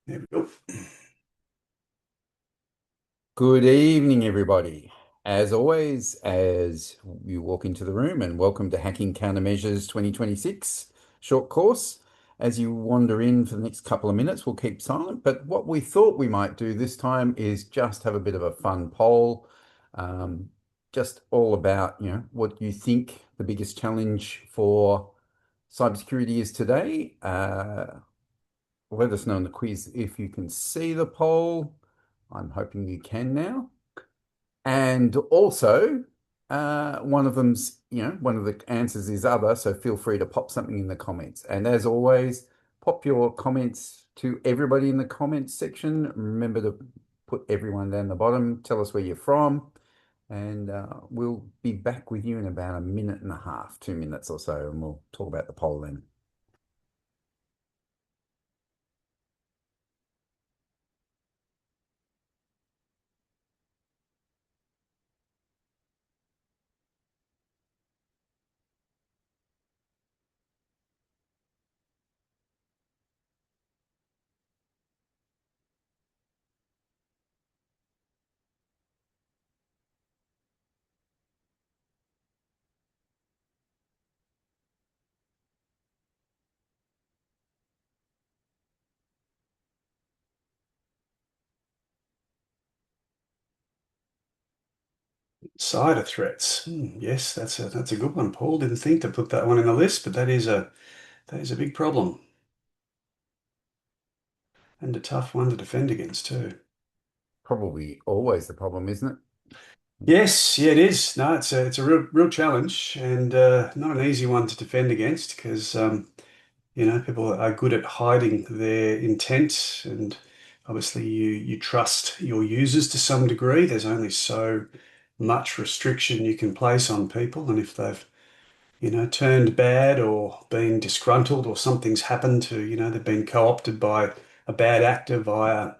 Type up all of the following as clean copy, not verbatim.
There we go. Good evening, everybody. As always, as you walk into the room, and welcome to Hacking Countermeasures 2026 short course. As you wander in for the next couple of minutes, we'll keep silent. But what we thought we might do this time is just have a bit of a fun poll, um, just all about, what you think the biggest challenge for cybersecurity is today. Let us know in the quiz if you can see the poll. I'm hoping you can now. And also, one of the answers is other, so feel free to pop something in the comments. And as always, pop your comments to everybody in the comments section. Remember to put everyone down the bottom. Tell us where you're from, and we'll be back with you in about a minute and a half, 2 minutes or so, and we'll talk about the poll then. Cyber threats. Yes, that's a good one, Paul. Didn't think to put that one in the list, but that is a big problem and a tough one to defend against too. Probably always the problem, isn't it? Yes, yeah, it is. No, it's a real challenge and not an easy one to defend against because people are good at hiding their intent, and obviously you trust your users to some degree. There's only so much restriction you can place on people, and if they've turned bad or been disgruntled or something's happened to, they've been co-opted by a bad actor via,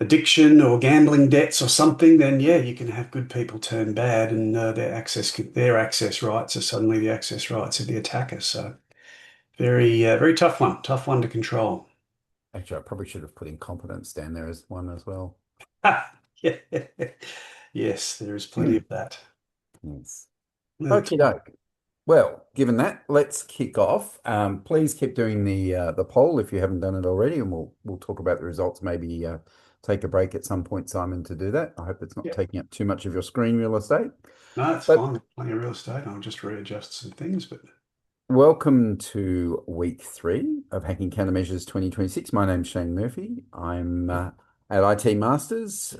addiction or gambling debts or something, then yeah, you can have good people turn bad and their access rights are suddenly the access rights of the attacker. So very tough one to control. Actually, I probably should have put incompetence down there as one as well. Yeah. Yes, there is plenty Hmm. of that. Yes. That's Okie doke. Well, given that, let's kick off. Please keep doing the poll if you haven't done it already, and we'll talk about the results. Maybe take a break at some point, Simon, to do that. I hope it's not yeah. taking up too much of your screen real estate. No, it's But fine. Plenty of real estate. I'll just readjust some things, but welcome to week three of Hacking Countermeasures 2026. My name's Shane Murphy. I'm at IT Masters,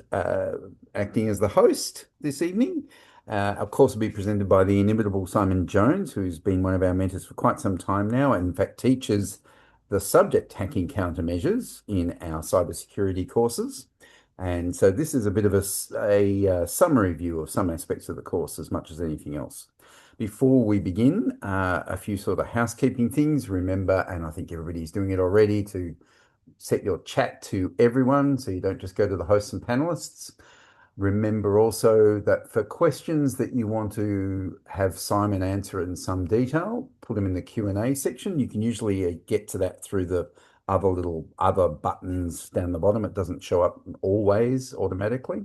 acting as the host this evening. Of course, will be presented by the inimitable Simon Jones, who's been one of our mentors for quite some time now, and in fact teaches the subject Hacking Countermeasures in our cybersecurity courses. And so this is a bit of a summary view of some aspects of the course as much as anything else. Before we begin, a few sort of housekeeping things. Remember, and I think everybody's doing it already, to set your chat to everyone so you don't just go to the hosts and panelists. Remember also that for questions that you want to have Simon answer in some detail, put them in the Q&A section. You can usually get to that through the other buttons down the bottom. It doesn't show up always automatically.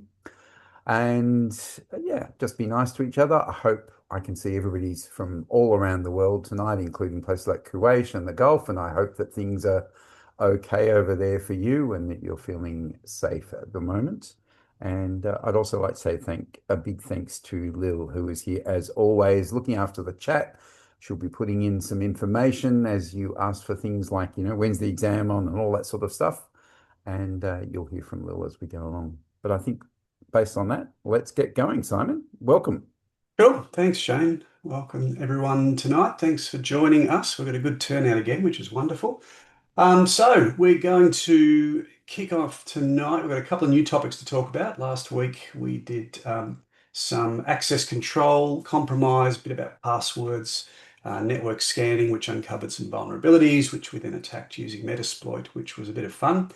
And yeah, just be nice to each other. I hope I can see everybody's from all around the world tonight, including places like Kuwait and the Gulf. And I hope that things are okay over there for you and that you're feeling safe at the moment. And I'd also like to say a big thanks to Lil, who is here as always, looking after the chat. She'll be putting in some information as you ask for things like, when's the exam on and all that sort of stuff. And you'll hear from Lil as we go along. But I think based on that, let's get going, Simon. Welcome. cool. Thanks, Shane. Welcome everyone tonight. Thanks for joining us. We've got a good turnout again, which is wonderful. So we're going to kick off tonight. We've got a couple of new topics to talk about. Last week we did some access control, compromise, a bit about passwords, network scanning, which uncovered some vulnerabilities, which we then attacked using Metasploit, which was a bit of fun.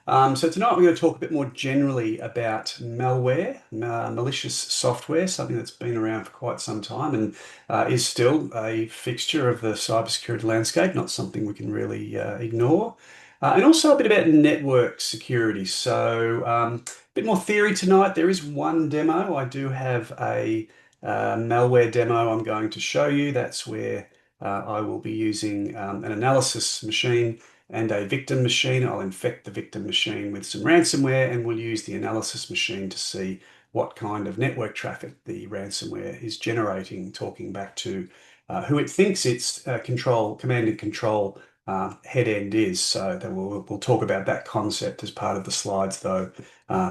So tonight we're going to talk a bit more generally about malware, malicious software, something that's been around for quite some time and is still a fixture of the cybersecurity landscape, not something we can really ignore. and also a bit about network security. So, a bit more theory tonight. There is one demo. I do have a malware demo I'm going to show you. That's where I will be using an analysis machine and a victim machine. I'll infect the victim machine with some ransomware, and we'll use the analysis machine to see what kind of network traffic the ransomware is generating, talking back to who it thinks its command and control head end is. So then we'll talk about that concept as part of the slides, though,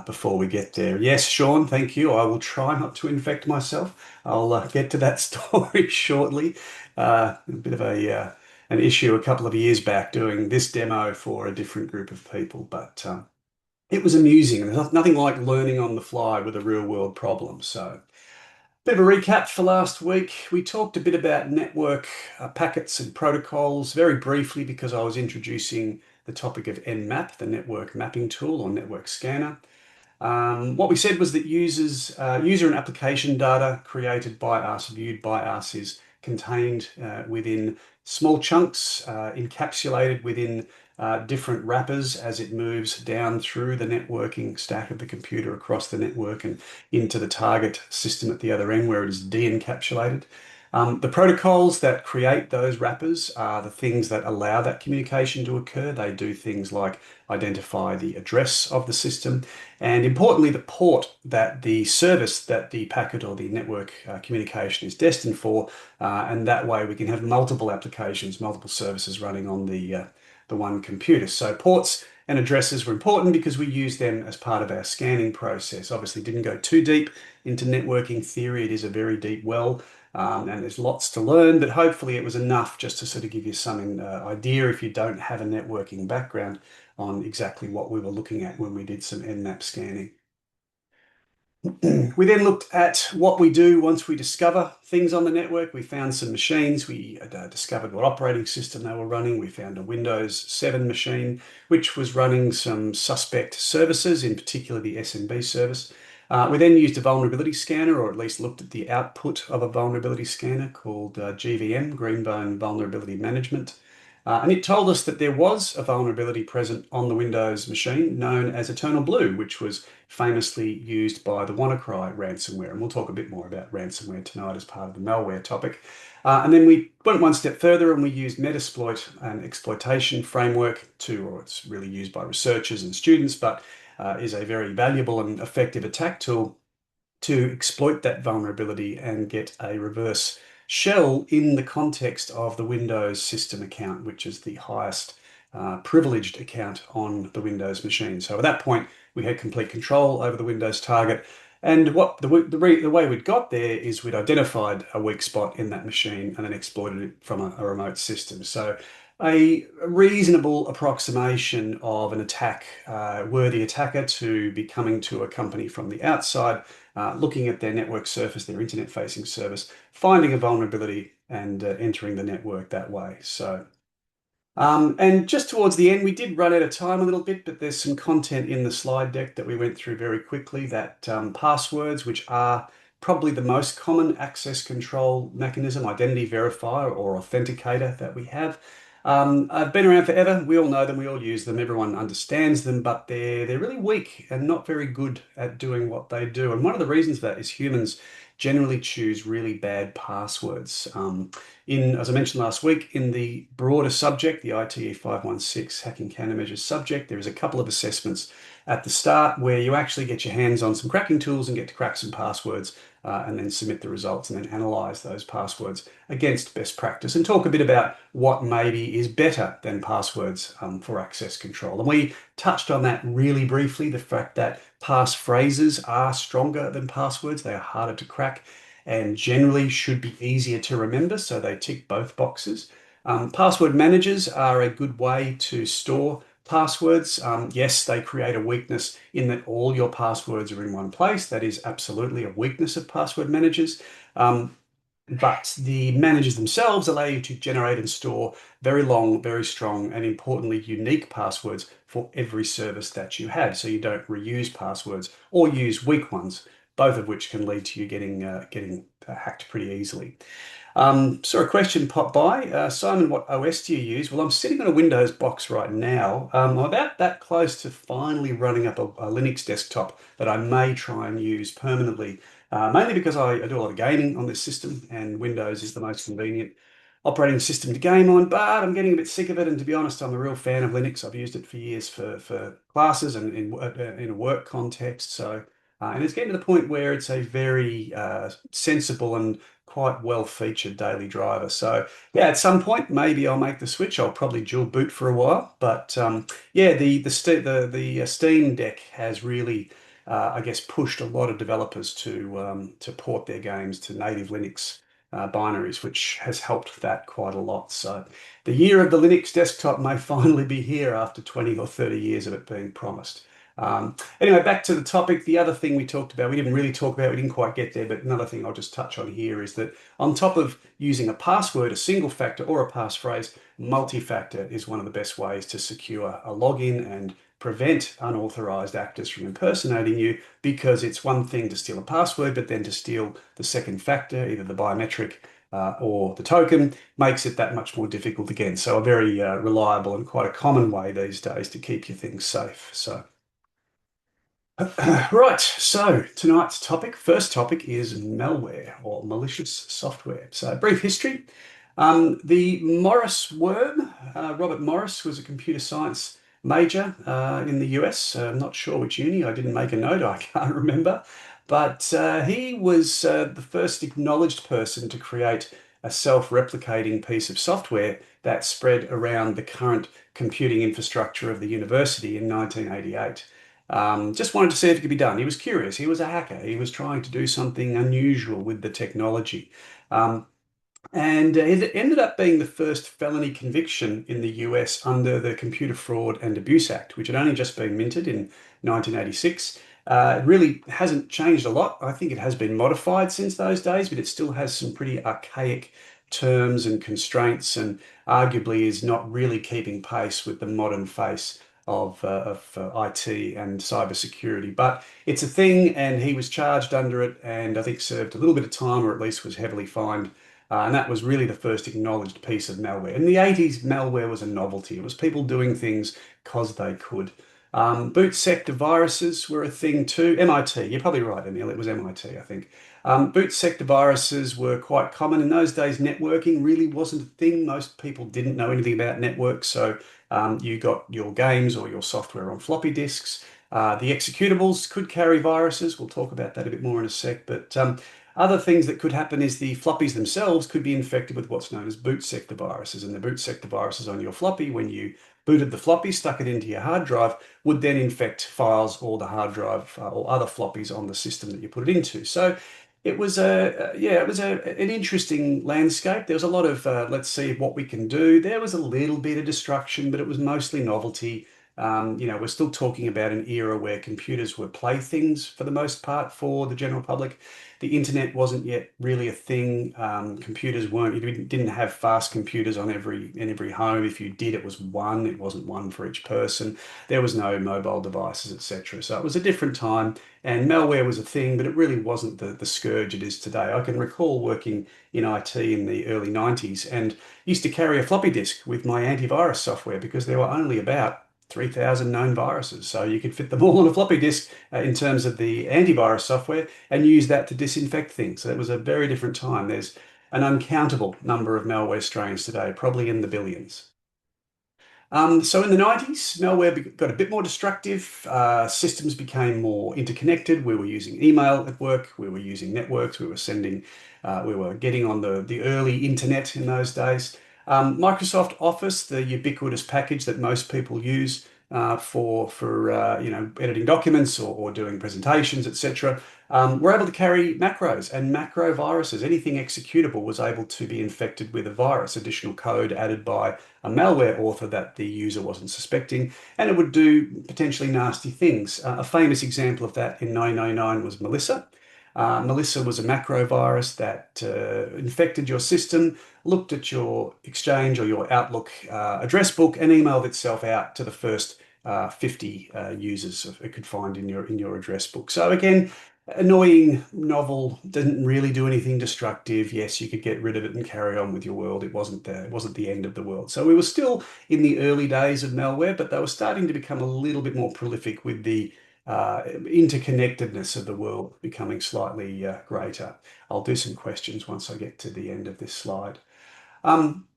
before we get there. Yes, Sean, thank you. I will try not to infect myself. I'll get to that story shortly. A bit of an issue a couple of years back doing this demo for a different group of people, but it was amusing. And there's nothing like learning on the fly with a real world problem. So bit of a recap for last week. We talked a bit about network packets and protocols very briefly because I was introducing the topic of Nmap, the network mapping tool or network scanner. What we said was that user and application data created by us, viewed by us, is contained within small chunks, encapsulated within different wrappers as it moves down through the networking stack of the computer across the network and into the target system at the other end where it is de-encapsulated. The protocols that create those wrappers are the things that allow that communication to occur. They do things like identify the address of the system and importantly, the port that the service that the packet or the network communication is destined for. And that way we can have multiple applications, multiple services running on the one computer. So ports and addresses were important because we use them as part of our scanning process. Obviously didn't go too deep into networking theory. It is a very deep well. And there's lots to learn, but hopefully it was enough just to sort of give you some idea if you don't have a networking background on exactly what we were looking at when we did some Nmap scanning. We then looked at what we do once we discover things on the network. We found some machines. We discovered what operating system they were running. We found a Windows 7 machine, which was running some suspect services, in particular the SMB service. We then used a vulnerability scanner, or at least looked at the output of a vulnerability scanner called GVM, Greenbone Vulnerability Management. And it told us that there was a vulnerability present on the Windows machine known as Eternal Blue, which was famously used by the WannaCry ransomware. And we'll talk a bit more about ransomware tonight as part of the malware topic. And then we went one step further and we used Metasploit, an exploitation framework or it's really used by researchers and students, but is a very valuable and effective attack tool to exploit that vulnerability and get a reverse shell in the context of the Windows system account, which is the highest privileged account on the Windows machine. So at that point, we had complete control over the Windows target. And what the way we'd got there is we'd identified a weak spot in that machine and then exploited it from a remote system. So a reasonable approximation of an attack, worthy attacker to be coming to a company from the outside, looking at their network surface, their internet-facing service, finding a vulnerability and entering the network that way. So, and just towards the end, we did run out of time a little bit, but there's some content in the slide deck that we went through very quickly that passwords, which are probably the most common access control mechanism, identity verifier or authenticator that we have been around forever. We all know them, we all use them, everyone understands them, but they're really weak and not very good at doing what they do. And one of the reasons for that is humans generally choose really bad passwords. As I mentioned last week, in the broader subject, the ITE516 Hacking Countermeasures subject, there is a couple of assessments at the start where you actually get your hands on some cracking tools and get to crack some passwords and then submit the results and then analyze those passwords against best practice and talk a bit about what maybe is better than passwords for access control. And we touched on that really briefly, the fact that passphrases are stronger than passwords. They are harder to crack and generally should be easier to remember, so they tick both boxes. Password managers are a good way to store passwords. Yes, they create a weakness in that all your passwords are in one place. That is absolutely a weakness of password managers. But the managers themselves allow you to generate and store very long, very strong, and importantly, unique passwords for every service that you have. So you don't reuse passwords or use weak ones, both of which can lead to you getting hacked pretty easily. Saw a question pop by. Simon, what OS do you use? Well, I'm sitting on a Windows box right now. I'm about that close to finally running up a Linux desktop that I may try and use permanently, mainly because I do a lot of gaming on this system, and Windows is the most convenient operating system to game on, but I'm getting a bit sick of it. And to be honest, I'm a real fan of Linux. I've used it for years for classes and in a work context. And it's getting to the point where it's a very sensible and quite well featured daily driver. So yeah, at some point maybe I'll make the switch. I'll probably dual boot for a while, but yeah, the Steam Deck has really, I guess, pushed a lot of developers to port their games to native Linux binaries, which has helped that quite a lot. So the year of the Linux desktop may finally be here after 20 or 30 years of it being promised. Anyway, back to the topic. The other thing we talked about, we didn't really talk about, we didn't quite get there, but another thing I'll just touch on here is that on top of using a password, a single factor or a passphrase, multi-factor is one of the best ways to secure a login and prevent unauthorized actors from impersonating you, because it's one thing to steal a password, but then to steal the second factor, either the biometric or the token, makes it that much more difficult again. So a very reliable and quite a common way these days to keep your things safe. Right, so tonight's topic, first topic is malware or malicious software. So, brief history. The Morris worm, Robert Morris was a computer science major in the US. I'm not sure which uni, I didn't make a note, I can't remember. But he was the first acknowledged person to create a self-replicating piece of software that spread around the current computing infrastructure of the university in 1988. Just wanted to see if it could be done. He was curious. He was a hacker. He was trying to do something unusual with the technology. Um, and it ended up being the first felony conviction in the US under the Computer Fraud and Abuse Act, which had only just been minted in 1986. It really hasn't changed a lot. I think it has been modified since those days, but it still has some pretty archaic terms and constraints, and arguably is not really keeping pace with the modern face of IT and cybersecurity. But it's a thing, and he was charged under it, and I think served a little bit of time, or at least was heavily fined. And that was really the first acknowledged piece of malware. In the 80s, malware was a novelty. It was people doing things because they could. Boot sector viruses were a thing too. MIT, you're probably right, Emil, it was MIT, I think. Boot sector viruses were quite common. In those days, networking really wasn't a thing. Most people didn't know anything about networks, so you got your games or your software on floppy disks. The executables could carry viruses. We'll talk about that a bit more in a sec, but other things that could happen is the floppies themselves could be infected with what's known as boot sector viruses. And the boot sector viruses on your floppy, when you booted the floppy, stuck it into your hard drive, would then infect files or the hard drive or other floppies on the system that you put it into. So it was an interesting landscape. There was a lot of let's see what we can do. There was a little bit of destruction, but it was mostly novelty. We're still talking about an era where computers were playthings for the most part for the general public. The internet wasn't yet really a thing. Computers weren't. You didn't have fast computers on in every home. If you did, it was one. It wasn't one for each person. There was no mobile devices, etc. So it was a different time, and malware was a thing, but it really wasn't the scourge it is today. I can recall working in IT in the early 90s and used to carry a floppy disk with my antivirus software because there were only about 3,000 known viruses. So you could fit them all on a floppy disk in terms of the antivirus software and use that to disinfect things. So it was a very different time. There's an uncountable number of malware strains today, probably in the billions. So in the 90s, malware got a bit more destructive. Systems became more interconnected. We were using email at work. We were using networks. We were getting on the early internet in those days. Microsoft Office, the ubiquitous package that most people use for editing documents or doing presentations, etc. We're able to carry macros and macro viruses. Anything executable was able to be infected with a virus, additional code added by a malware author that the user wasn't suspecting, and it would do potentially nasty things. A famous example of that in 1999 was Melissa. Melissa was a macro virus that infected your system, looked at your Exchange or your Outlook address book, and emailed itself out to the first 50 users it could find in your address book. So again, annoying, novel, didn't really do anything destructive. Yes, you could get rid of it and carry on with your world. It wasn't the end of the world. So we were still in the early days of malware, but they were starting to become a little bit more prolific with the interconnectedness of the world becoming slightly greater. I'll do some questions once I get to the end of this slide. Um,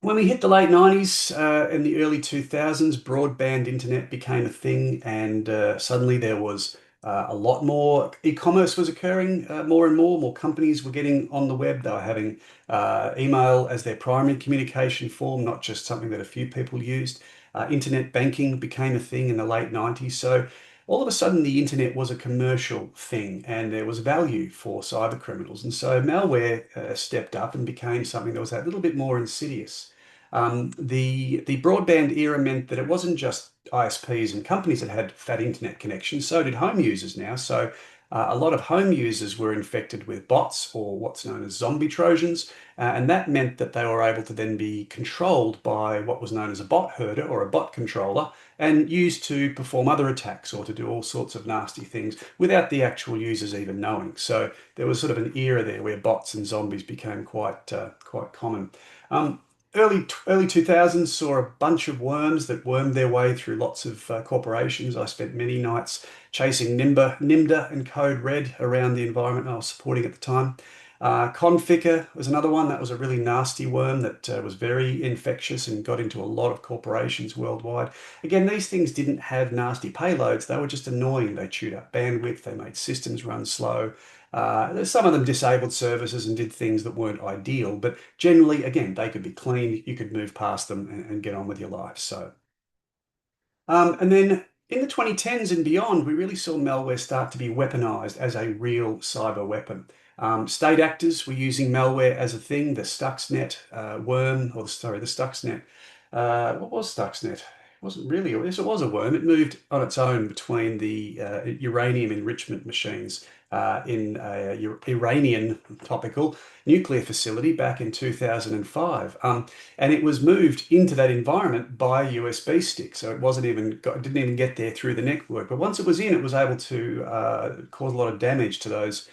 when we hit the late 90s and the early 2000s, broadband internet became a thing, and suddenly there was a lot more e-commerce was occurring more and more. More companies were getting on the web. They were having email as their primary communication form, not just something that a few people used. Internet banking became a thing in the late 90s. So all of a sudden, the internet was a commercial thing, and there was value for cyber criminals. And so malware stepped up and became something that was a little bit more insidious. The broadband era meant that it wasn't just ISPs and companies that had fat internet connections, so did home users now. So a lot of home users were infected with bots or what's known as zombie Trojans, and that meant that they were able to then be controlled by what was known as a bot herder or a bot controller and used to perform other attacks or to do all sorts of nasty things without the actual users even knowing. So there was sort of an era there where bots and zombies became quite common. Um, early 2000s saw a bunch of worms that wormed their way through lots of corporations. I spent many nights chasing Nimda and Code Red around the environment I was supporting at the time. Conficker was another one that was a really nasty worm that was very infectious and got into a lot of corporations worldwide. Again, these things didn't have nasty payloads. They were just annoying. They chewed up bandwidth. They made systems run slow. Some of them disabled services and did things that weren't ideal, but generally, again, they could be cleaned. You could move past them and get on with your life. And then in the 2010s and beyond, we really saw malware start to be weaponized as a real cyber weapon. State actors were using malware as a thing. The Stuxnet worm, or the Stuxnet. What was Stuxnet? It wasn't really, yes, it was a worm. It moved on its own between the uranium enrichment machines in a Iranian topical nuclear facility back in 2005. And it was moved into that environment by a USB stick. So didn't even get there through the network. But once it was in, it was able to cause a lot of damage to those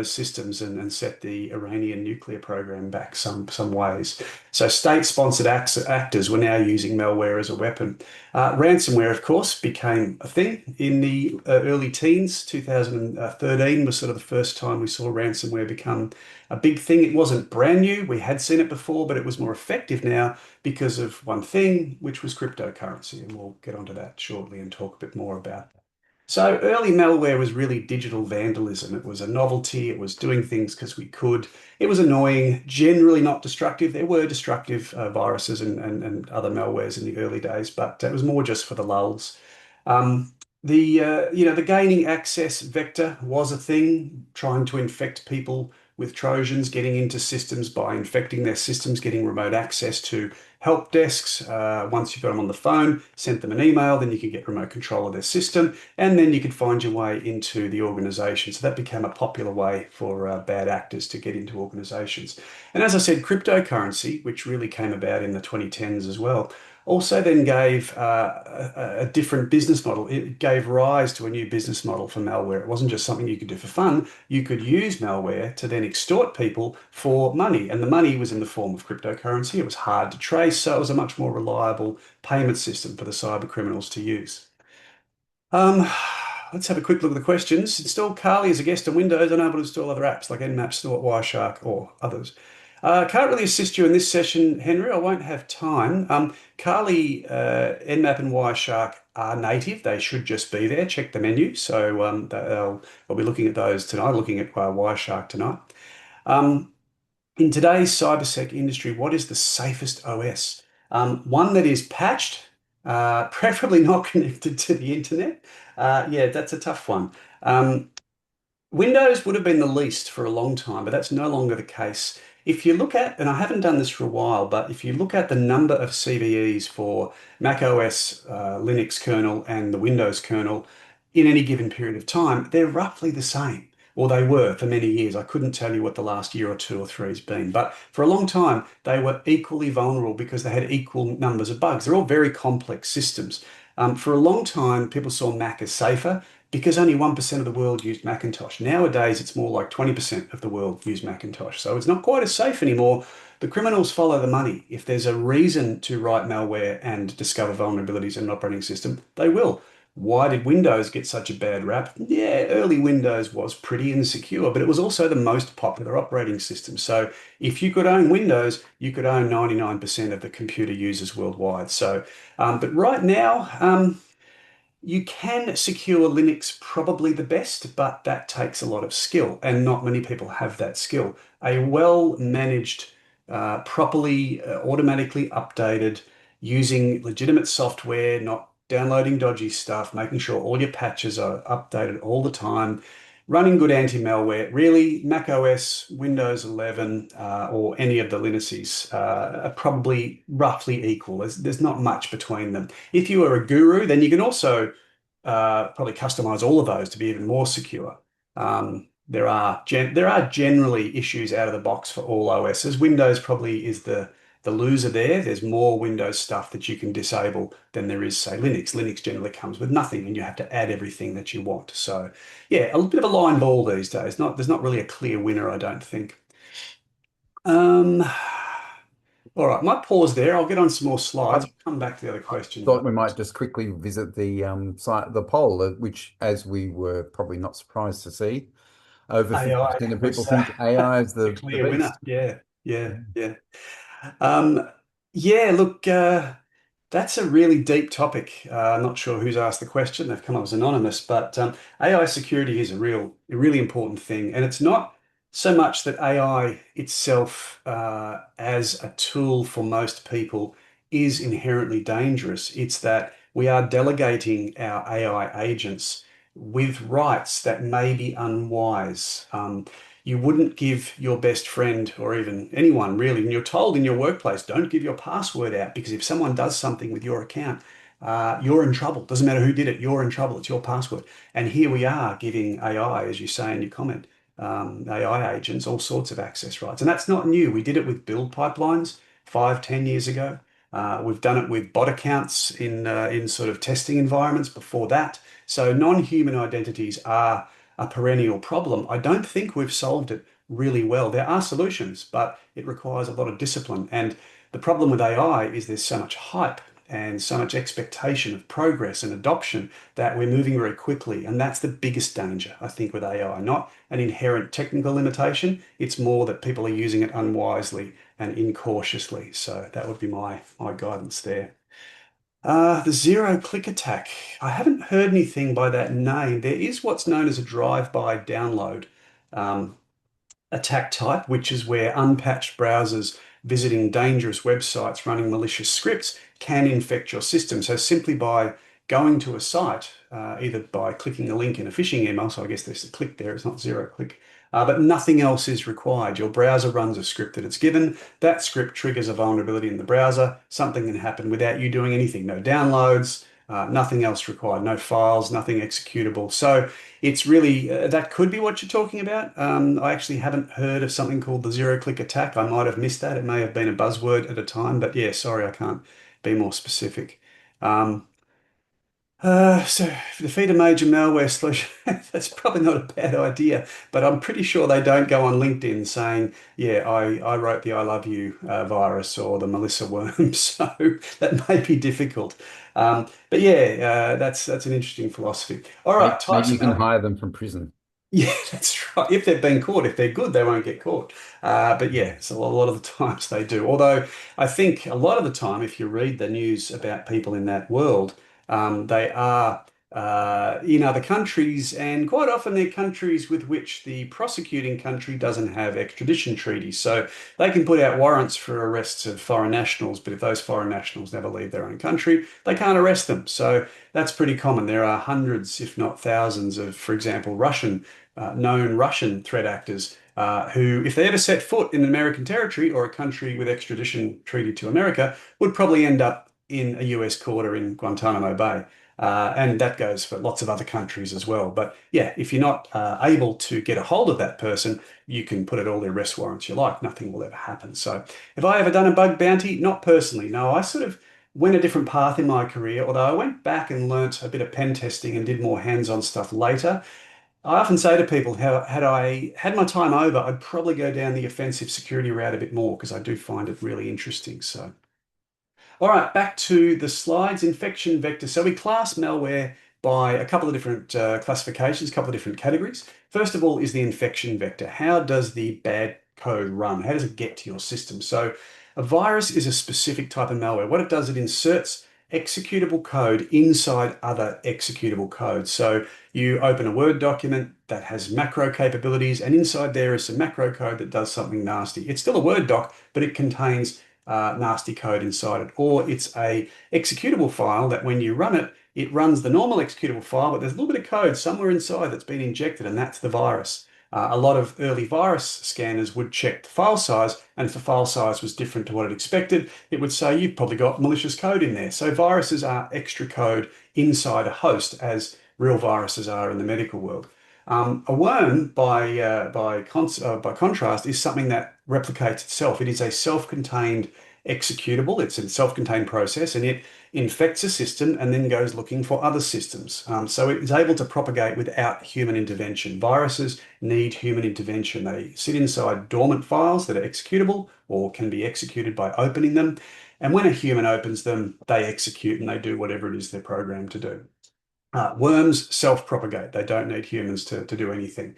systems and set the Iranian nuclear program back some ways. So state-sponsored actors were now using malware as a weapon. Ransomware, of course, became a thing in the early teens. 2013 was sort of the first time we saw ransomware become a big thing. It wasn't brand new. We had seen it before, but it was more effective now because of one thing, which was cryptocurrency. And we'll get onto that shortly and talk a bit more about that. So early malware was really digital vandalism. It was a novelty. It was doing things because we could. It was annoying, generally not destructive. There were destructive viruses and other malwares in the early days, but it was more just for the lulz. Um, the gaining access vector was a thing, trying to infect people with Trojans, getting into systems by infecting their systems, getting remote access to help desks. Once you got them on the phone, sent them an email, then you could get remote control of their system, and then you could find your way into the organization. So that became a popular way for bad actors to get into organizations. And as I said, cryptocurrency, which really came about in the 2010s as well, also then gave a different business model. It gave rise to a new business model for malware. It wasn't just something you could do for fun. You could use malware to then extort people for money. And the money was in the form of cryptocurrency. It was hard to trace, so it was a much more reliable payment system for the cyber criminals to use. Um, let's have a quick look at the questions. Install Kali as a guest on Windows, unable to install other apps like Nmap, Snort, Wireshark, or others. Can't really assist you in this session, Henry. I won't have time. Kali, Nmap, and Wireshark are native. They should just be there. Check the menu. So I'll be looking at those tonight, looking at Wireshark tonight. Um, in today's cybersec industry, what is the safest OS? One that is patched, preferably not connected to the internet. Yeah, that's a tough one. Um, Windows would have been the least for a long time, but that's no longer the case. If you look at, and I haven't done this for a while, but if you look at the number of CVEs for Mac OS, Linux kernel, and the Windows kernel in any given period of time, they're roughly the same. Or they were for many years. I couldn't tell you what the last year or two or three has been, but for a long time, they were equally vulnerable because they had equal numbers of bugs. They're all very complex systems. For a long time, people saw Mac as safer. because only 1% of the world used Macintosh. Nowadays, it's more like 20% of the world use Macintosh. So it's not quite as safe anymore. The criminals follow the money. If there's a reason to write malware and discover vulnerabilities in an operating system, they will. Why did Windows get such a bad rap? Yeah, early Windows was pretty insecure, but it was also the most popular operating system. So if you could own Windows, you could own 99% of the computer users worldwide. So, but right now, you can secure Linux probably the best, but that takes a lot of skill, and not many people have that skill. A well managed, properly, automatically updated, using legitimate software, not downloading dodgy stuff, making sure all your patches are updated all the time, running good anti-malware. Really, Mac OS, Windows 11, or any of the Linuxes are probably roughly equal. There's not much between them. If you are a guru, then you can also probably customize all of those to be even more secure. There are generally issues out of the box for all OSs. Windows probably is the loser there. There's more Windows stuff that you can disable than there is, say, Linux. Linux generally comes with nothing, and you have to add everything that you want. So, yeah, a bit of a line ball these days. There's not really a clear winner, I don't think. Um, all right, might pause there. I'll get on some more I slides. I'll come back to the other questions. thought we might just quickly visit the site, the poll, which, as we were probably not surprised to see, over AI 50% of people was think AI is the the clear winner. beast. Yeah, yeah, Yeah. yeah. Um, yeah, look, that's a really deep topic. I'm not sure who's asked the question. They've come up as anonymous, but AI security is a really important thing. And it's not so much that AI itself, as a tool for most people, is inherently dangerous. It's that we are delegating our AI agents with rights that may be unwise. You wouldn't give your best friend or even anyone really, and you're told in your workplace, don't give your password out because if someone does something with your account, you're in trouble. Doesn't matter who did it, you're in trouble. It's your password. And here we are giving AI, as you say in your comment, AI agents all sorts of access rights. And that's not new. We did it with build pipelines 5, 10 years ago. We've done it with bot accounts in sort of testing environments before that. So non-human identities are a perennial problem. I don't think we've solved it really well. There are solutions, but it requires a lot of discipline. And the problem with AI is there's so much hype and so much expectation of progress and adoption that we're moving very quickly. And that's the biggest danger, I think, with AI. Not an inherent technical limitation. It's more that people are using it unwisely and incautiously. So that would be my guidance there. The zero click attack. I haven't heard anything by that name. There is what's known as a drive-by download um, attack type, which is where unpatched browsers visiting dangerous websites running malicious scripts can infect your system. So simply by going to a site, either by clicking a link in a phishing email, so I guess there's a click there, it's not zero click, but nothing else is required. Your browser runs a script that it's given. That script triggers a vulnerability in the browser. Something can happen without you doing anything. No downloads, nothing else required, no files, nothing executable. So it's really, that could be what you're talking about. I actually haven't heard of something called the zero click attack. I might have missed that. It may have been a buzzword at a time, but yeah, sorry, I can't be more specific. Um, so defeat a major malware solution, that's probably not a bad idea, but I'm pretty sure they don't go on LinkedIn saying, yeah, I wrote the I love you virus or the Melissa worm. So that may be difficult. But yeah, that's an interesting philosophy. All right, Maybe types you of can malware. hire them from prison. Yeah, that's right. If they've been caught, if they're good, they won't get caught. But yeah, so a lot of the times they do. Although I think a lot of the time, if you read the news about people in that world, they are in other countries, and quite often they're countries with which the prosecuting country doesn't have extradition treaties. So they can put out warrants for arrests of foreign nationals, but if those foreign nationals never leave their own country, they can't arrest them. So that's pretty common. There are hundreds, if not thousands, of, for example, known Russian threat actors who, if they ever set foot in an American territory or a country with extradition treaty to America, would probably end up in a US court or in Guantanamo Bay. And that goes for lots of other countries as well. But yeah, if you're not able to get a hold of that person, you can put out all the arrest warrants you like. Nothing will ever happen. So, have I ever done a bug bounty? Not personally. No, I sort of went a different path in my career, although I went back and learnt a bit of pen testing and did more hands-on stuff later. I often say to people, how had I had my time over, I'd probably go down the offensive security route a bit more because I do find it really interesting. So. All right, back to the slides. Infection vector. So we class malware by a couple of different classifications, a couple of different categories. First of all is the infection vector. How does the bad code run? How does it get to your system? So a virus is a specific type of malware. What it does, it inserts executable code inside other executable code. So you open a Word document that has macro capabilities, and inside there is some macro code that does something nasty. It's still a Word doc, but it contains nasty code inside it, or it's a executable file that when you run it, it runs the normal executable file, but there's a little bit of code somewhere inside that's been injected, and that's the virus. A lot of early virus scanners would check the file size, and if the file size was different to what it expected, it would say you've probably got malicious code in there. So viruses are extra code inside a host, as real viruses are in the medical world. A worm, by contrast, is something that replicates itself. It is a self-contained executable. It's a self-contained process, and it infects a system and then goes looking for other systems. So it is able to propagate without human intervention. Viruses need human intervention. They sit inside dormant files that are executable or can be executed by opening them. And when a human opens them, they execute and they do whatever it is they're programmed to do. Worms self-propagate. They don't need humans to do anything.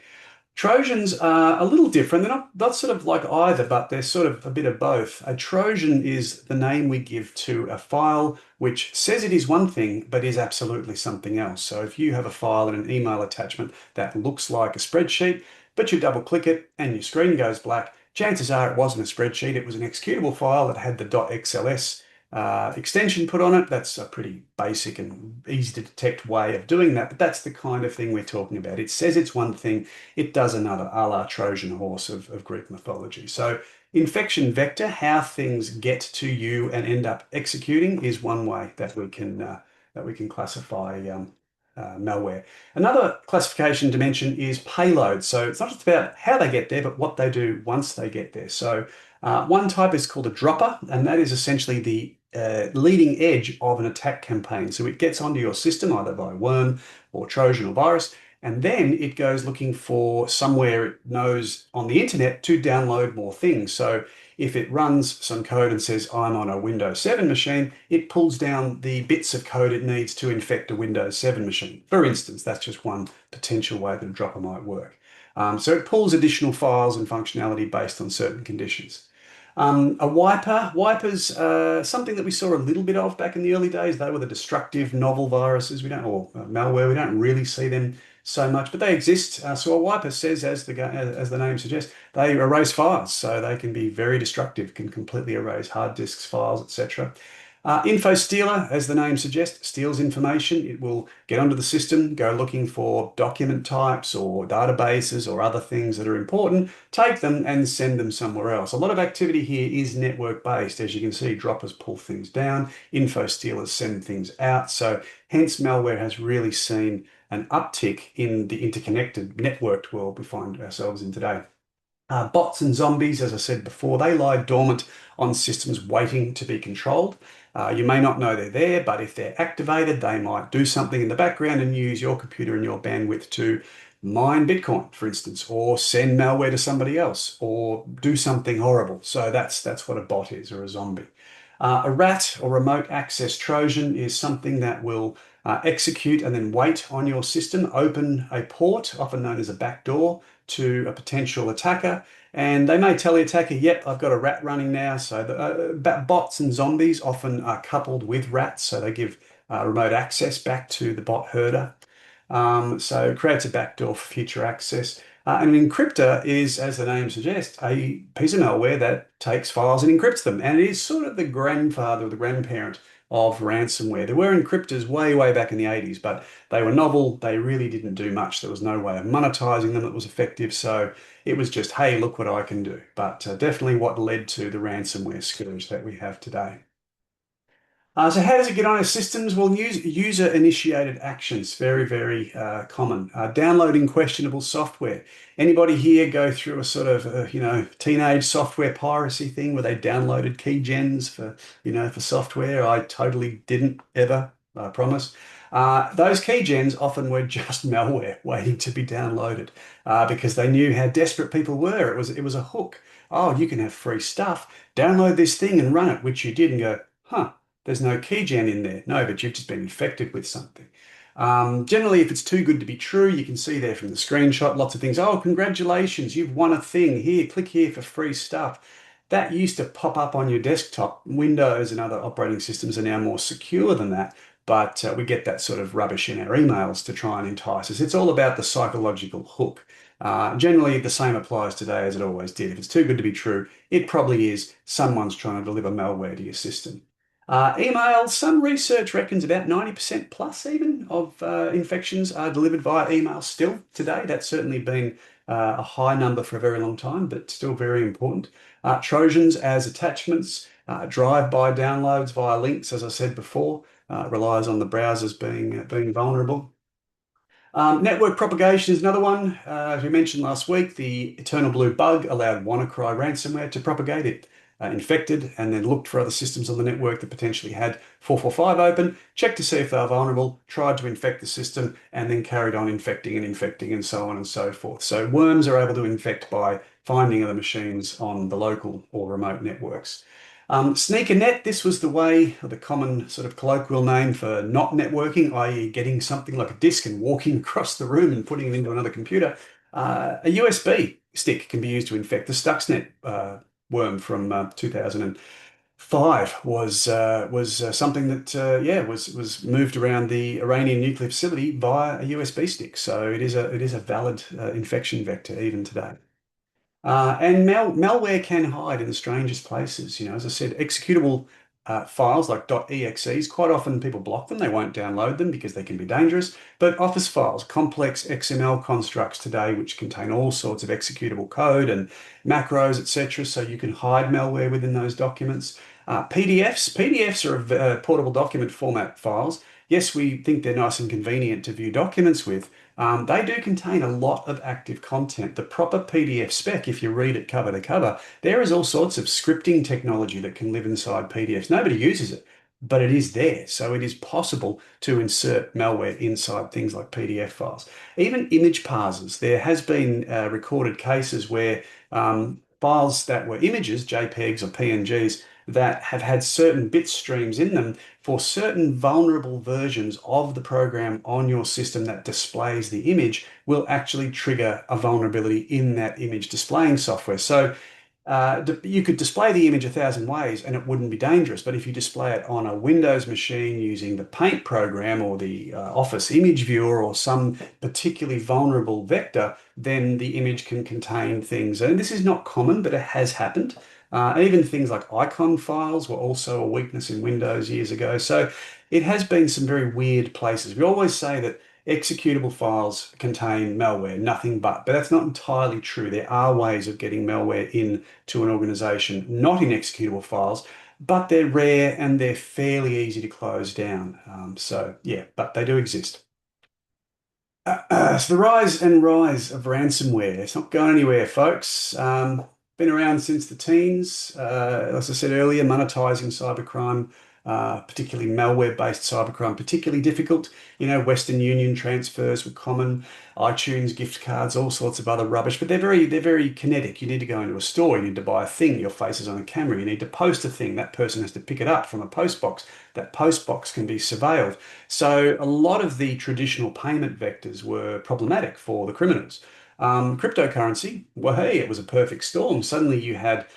Trojans are a little different. They're not sort of like either, but they're sort of a bit of both. A Trojan is the name we give to a file which says it is one thing, but is absolutely something else. So if you have a file in an email attachment that looks like a spreadsheet, but you double click it and your screen goes black, chances are it wasn't a spreadsheet. It was an executable file that had the .xls extension put on it. That's a pretty basic and easy to detect way of doing that, but that's the kind of thing we're talking about. It says it's one thing, it does another, a la Trojan horse of Greek mythology. So infection vector, how things get to you and end up executing, is one way that we can classify malware. Another classification dimension is payload. So it's not just about how they get there, but what they do once they get there. So one type is called a dropper, and that is essentially the leading edge of an attack campaign. So it gets onto your system either by worm or Trojan or virus, and then it goes looking for somewhere it knows on the internet to download more things. So if it runs some code and says, I'm on a Windows 7 machine, it pulls down the bits of code it needs to infect a Windows 7 machine. For instance, that's just one potential way that a dropper might work. So it pulls additional files and functionality based on certain conditions. A wiper. Wipers, something that we saw a little bit of back in the early days. They were the destructive novel viruses. We don't, or malware. We don't really see them so much, but they exist. So a wiper says, as the name suggests, they erase files. So they can be very destructive, can completely erase hard disks, files, etc. Info stealer, as the name suggests, steals information. It will get onto the system, go looking for document types or databases or other things that are important, take them and send them somewhere else. A lot of activity here is network based. As you can see, droppers pull things down, info stealers send things out. So hence malware has really seen an uptick in the interconnected networked world we find ourselves in today. Bots and zombies, as I said before, they lie dormant on systems waiting to be controlled. You may not know they're there, but if they're activated, they might do something in the background and use your computer and your bandwidth to mine Bitcoin, for instance, or send malware to somebody else, or do something horrible. So that's what a bot is, or a zombie. A rat or remote access Trojan is something that will execute and then wait on your system, open a port, often known as a backdoor, to a potential attacker. And they may tell the attacker, yep, I've got a rat running now. So bots and zombies often are coupled with rats. So they give remote access back to the bot herder. So it creates a backdoor for future access. And an encryptor is, as the name suggests, a piece of malware that takes files and encrypts them. And it is sort of the grandfather or the grandparent of ransomware. There were encryptors way back in the 80s, but they were novel. They really didn't do much. There was no way of monetizing them that was effective. So it was just, hey, look what I can do. But definitely what led to the ransomware scourge that we have today. So how does it get on our systems? Well, user-initiated actions, very, very common. Downloading questionable software. Anybody here go through a sort of, teenage software piracy thing where they downloaded keygens for software? I totally didn't ever, I promise. Those keygens often were just malware waiting to be downloaded because they knew how desperate people were. It was a hook. Oh, you can have free stuff. Download this thing and run it, which you did and go, huh. There's no keygen in there. No, but you've just been infected with something. Generally, if it's too good to be true, you can see there from the screenshot lots of things. Oh, congratulations, you've won a thing. Here, click here for free stuff. That used to pop up on your desktop. Windows and other operating systems are now more secure than that, but we get that sort of rubbish in our emails to try and entice us. It's all about the psychological hook. Generally, the same applies today as it always did. If it's too good to be true, it probably is. Someone's trying to deliver malware to your system. Email, some research reckons about 90% plus even of infections are delivered via email still today. That's certainly been a high number for a very long time, but still very important. Trojans as attachments, drive-by downloads via links, as I said before, relies on the browsers being vulnerable. Network propagation is another one. As we mentioned last week, the Eternal Blue bug allowed WannaCry ransomware to propagate. It infected and then looked for other systems on the network that potentially had 445 open, checked to see if they were vulnerable, tried to infect the system, and then carried on infecting and so on and so forth. So worms are able to infect by finding other machines on the local or remote networks. Sneaker net, this was the way, or the common sort of colloquial name for not networking, i.e. getting something like a disk and walking across the room and putting it into another computer. A USB stick can be used to infect. The Stuxnet worm from 2005 was something that was moved around the Iranian nuclear facility via a USB stick. So it is a valid infection vector even today. And malware can hide in the strangest places. As I said, executable files like .exes, quite often people block them. They won't download them because they can be dangerous. But Office files, complex XML constructs today, which contain all sorts of executable code and macros, etc. So you can hide malware within those documents. PDFs are portable document format files. Yes, we think they're nice and convenient to view documents with. They do contain a lot of active content. The proper PDF spec, if you read it cover to cover, there is all sorts of scripting technology that can live inside PDFs. Nobody uses it, but it is there. So it is possible to insert malware inside things like PDF files. Even image parsers. There has been recorded cases where files that were images, JPEGs or PNGs, that have had certain bit streams in them for certain vulnerable versions of the program on your system that displays the image will actually trigger a vulnerability in that image displaying software. So you could display the image 1,000 ways and it wouldn't be dangerous. But if you display it on a Windows machine using the Paint program or the Office image viewer or some particularly vulnerable vector, then the image can contain things. And this is not common, but it has happened. Even things like icon files were also a weakness in Windows years ago. So it has been some very weird places. We always say that executable files contain malware, nothing but that's not entirely true. There are ways of getting malware in to an organization, not in executable files, but they're rare and they're fairly easy to close down. So yeah, but they do exist. So the rise of ransomware. It's not going anywhere, folks. Been around since the teens. As I said earlier, monetizing cybercrime, particularly malware-based cybercrime, particularly difficult. Western Union transfers were common, iTunes gift cards, all sorts of other rubbish. But they're very kinetic. You need to go into a store. You need to buy a thing. Your face is on a camera. You need to post a thing. That person has to pick it up from a post box. That post box can be surveilled. So a lot of the traditional payment vectors were problematic for the criminals. Cryptocurrency, well, hey, it was a perfect storm. Suddenly you had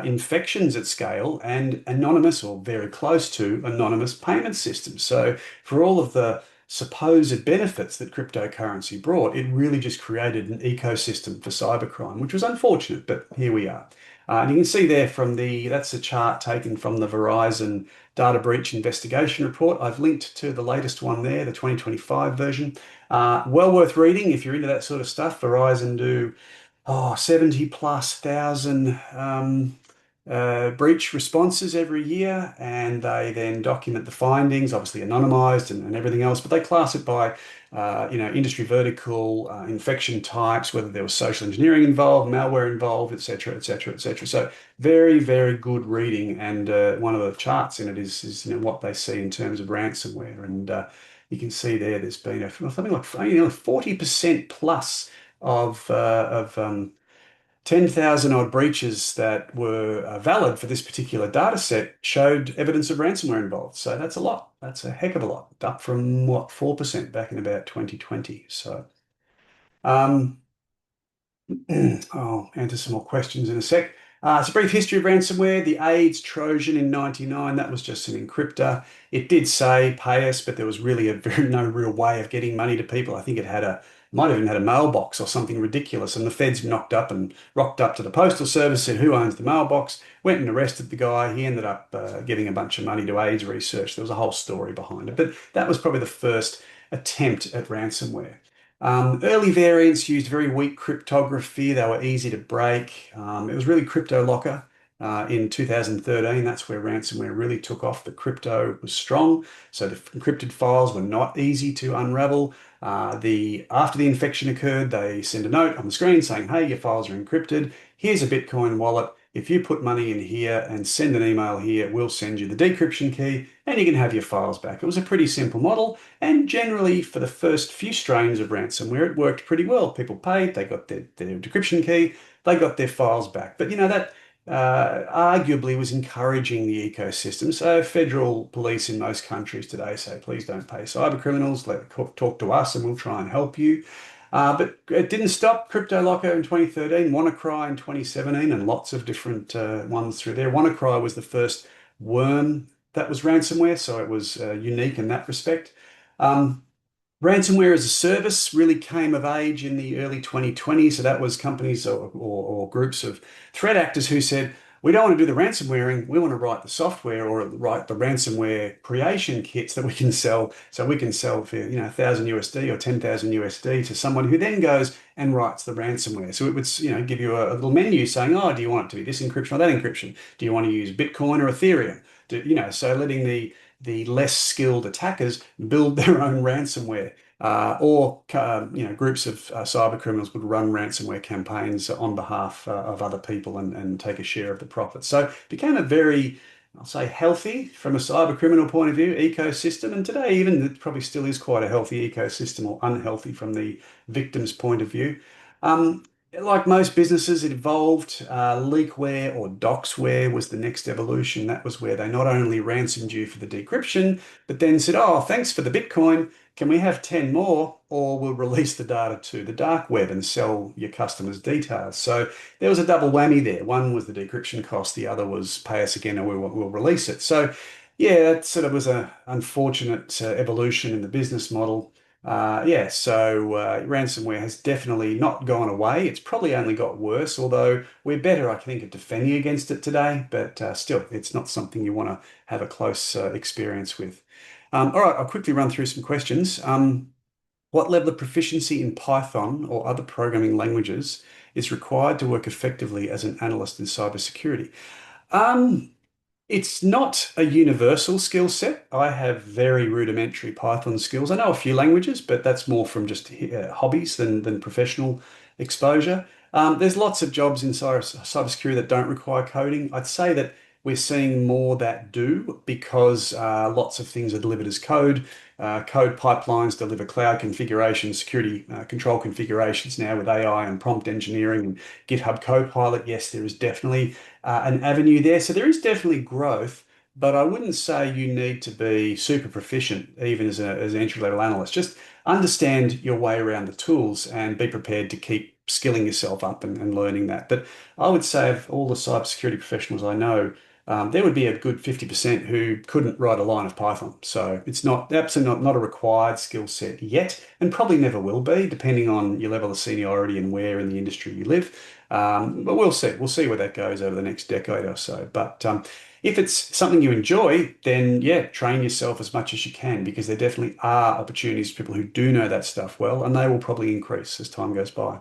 infections at scale and anonymous or very close to anonymous payment systems. So for all of the supposed benefits that cryptocurrency brought, it really just created an ecosystem for cybercrime, which was unfortunate, but here we are. And you can see there that's a chart taken from the Verizon data breach investigation report. I've linked to the latest one there, the 2025 version. Well worth reading if you're into that sort of stuff. Verizon do 70 plus thousand breach responses every year, and they then document the findings, obviously anonymized and everything else, but they class it by industry vertical, infection types, whether there was social engineering involved, malware involved, et cetera, et cetera, et cetera. So very, very good reading. And one of the charts in it is what they see in terms of ransomware. And you can see there's been something like 40% plus of 10,000 odd breaches that were valid for this particular data set showed evidence of ransomware involved. So that's a lot. That's a heck of a lot, up from what, 4% back in about 2020. So um, I'll answer some more questions in a sec. It's a brief history of ransomware. The AIDS Trojan in 99, that was just an encryptor. It did say pay us, but there was really no real way of getting money to people. I think it might have even had a mailbox or something ridiculous. And the feds knocked up and rocked up to the postal service, said, who owns the mailbox? Went and arrested the guy. He ended up giving a bunch of money to AIDS research. There was a whole story behind it. But that was probably the first attempt at ransomware. Early variants used very weak cryptography. They were easy to break. It was really crypto locker in 2013. That's where ransomware really took off. The crypto was strong, so the encrypted files were not easy to unravel. After the infection occurred, they send a note on the screen saying, "Hey, your files are encrypted. Here's a Bitcoin wallet. If you put money in here and send an email here, we'll send you the decryption key, and you can have your files back." It was a pretty simple model. And generally, for the first few strains of ransomware, it worked pretty well. People paid, they got their decryption key, they got their files back. But that arguably was encouraging the ecosystem. So federal police in most countries today say, please don't pay cyber criminals, talk to us and we'll try and help you. But it didn't stop. CryptoLocker in 2013, WannaCry in 2017, and lots of different ones through there. WannaCry was the first worm that was ransomware, so it was unique in that respect. Um, Ransomware as a service really came of age in the early 2020s. So that was companies or groups of threat actors who said, we don't want to do the ransomwaring, we want to write the software or write the ransomware creation kits that we can sell. So we can sell for 1,000 USD or 10,000 USD to someone who then goes and writes the ransomware. So it would give you a little menu saying, oh, do you want it to be this encryption or that encryption? Do you want to use Bitcoin or Ethereum? So letting the less skilled attackers build their own ransomware. Or groups of cyber criminals would run ransomware campaigns on behalf of other people and take a share of the profits. So it became a very, I'll say, healthy from a cyber criminal point of view ecosystem. And today, even it probably still is quite a healthy ecosystem, or unhealthy from the victim's point of view. Um, like most businesses, it evolved. Leakware or doxware was the next evolution. That was where they not only ransomed you for the decryption, but then said, oh, thanks for the Bitcoin. Can we have 10 more, or we'll release the data to the dark web and sell your customers' details? So there was a double whammy there. One was the decryption cost, the other was pay us again and we'll release it. So yeah, that sort of was an unfortunate evolution in the business model. So ransomware has definitely not gone away. It's probably only got worse, although we're better, I think, at defending against it today. But still, it's not something you want to have a close experience with. All right, I'll quickly run through some questions. What level of proficiency in Python or other programming languages is required to work effectively as an analyst in cybersecurity? Um, it's not a universal skill set. I have very rudimentary Python skills. I know a few languages, but that's more from just hobbies than professional exposure. There's lots of jobs in cybersecurity that don't require coding. I'd say that we're seeing more that do because lots of things are delivered as code. Code pipelines deliver cloud configurations, security control configurations now with AI and prompt engineering and GitHub Copilot. Yes, there is definitely an avenue there. So there is definitely growth, but I wouldn't say you need to be super proficient even as an entry-level analyst. Just understand your way around the tools and be prepared to keep skilling yourself up and learning that. But I would say of all the cybersecurity professionals I know, there would be a good 50% who couldn't write a line of Python. So it's not absolutely not a required skill set yet, and probably never will be, depending on your level of seniority and where in the industry you live. But we'll see. We'll see where that goes over the next decade or so. But if it's something you enjoy, then yeah, train yourself as much as you can because there definitely are opportunities for people who do know that stuff well, and they will probably increase as time goes by.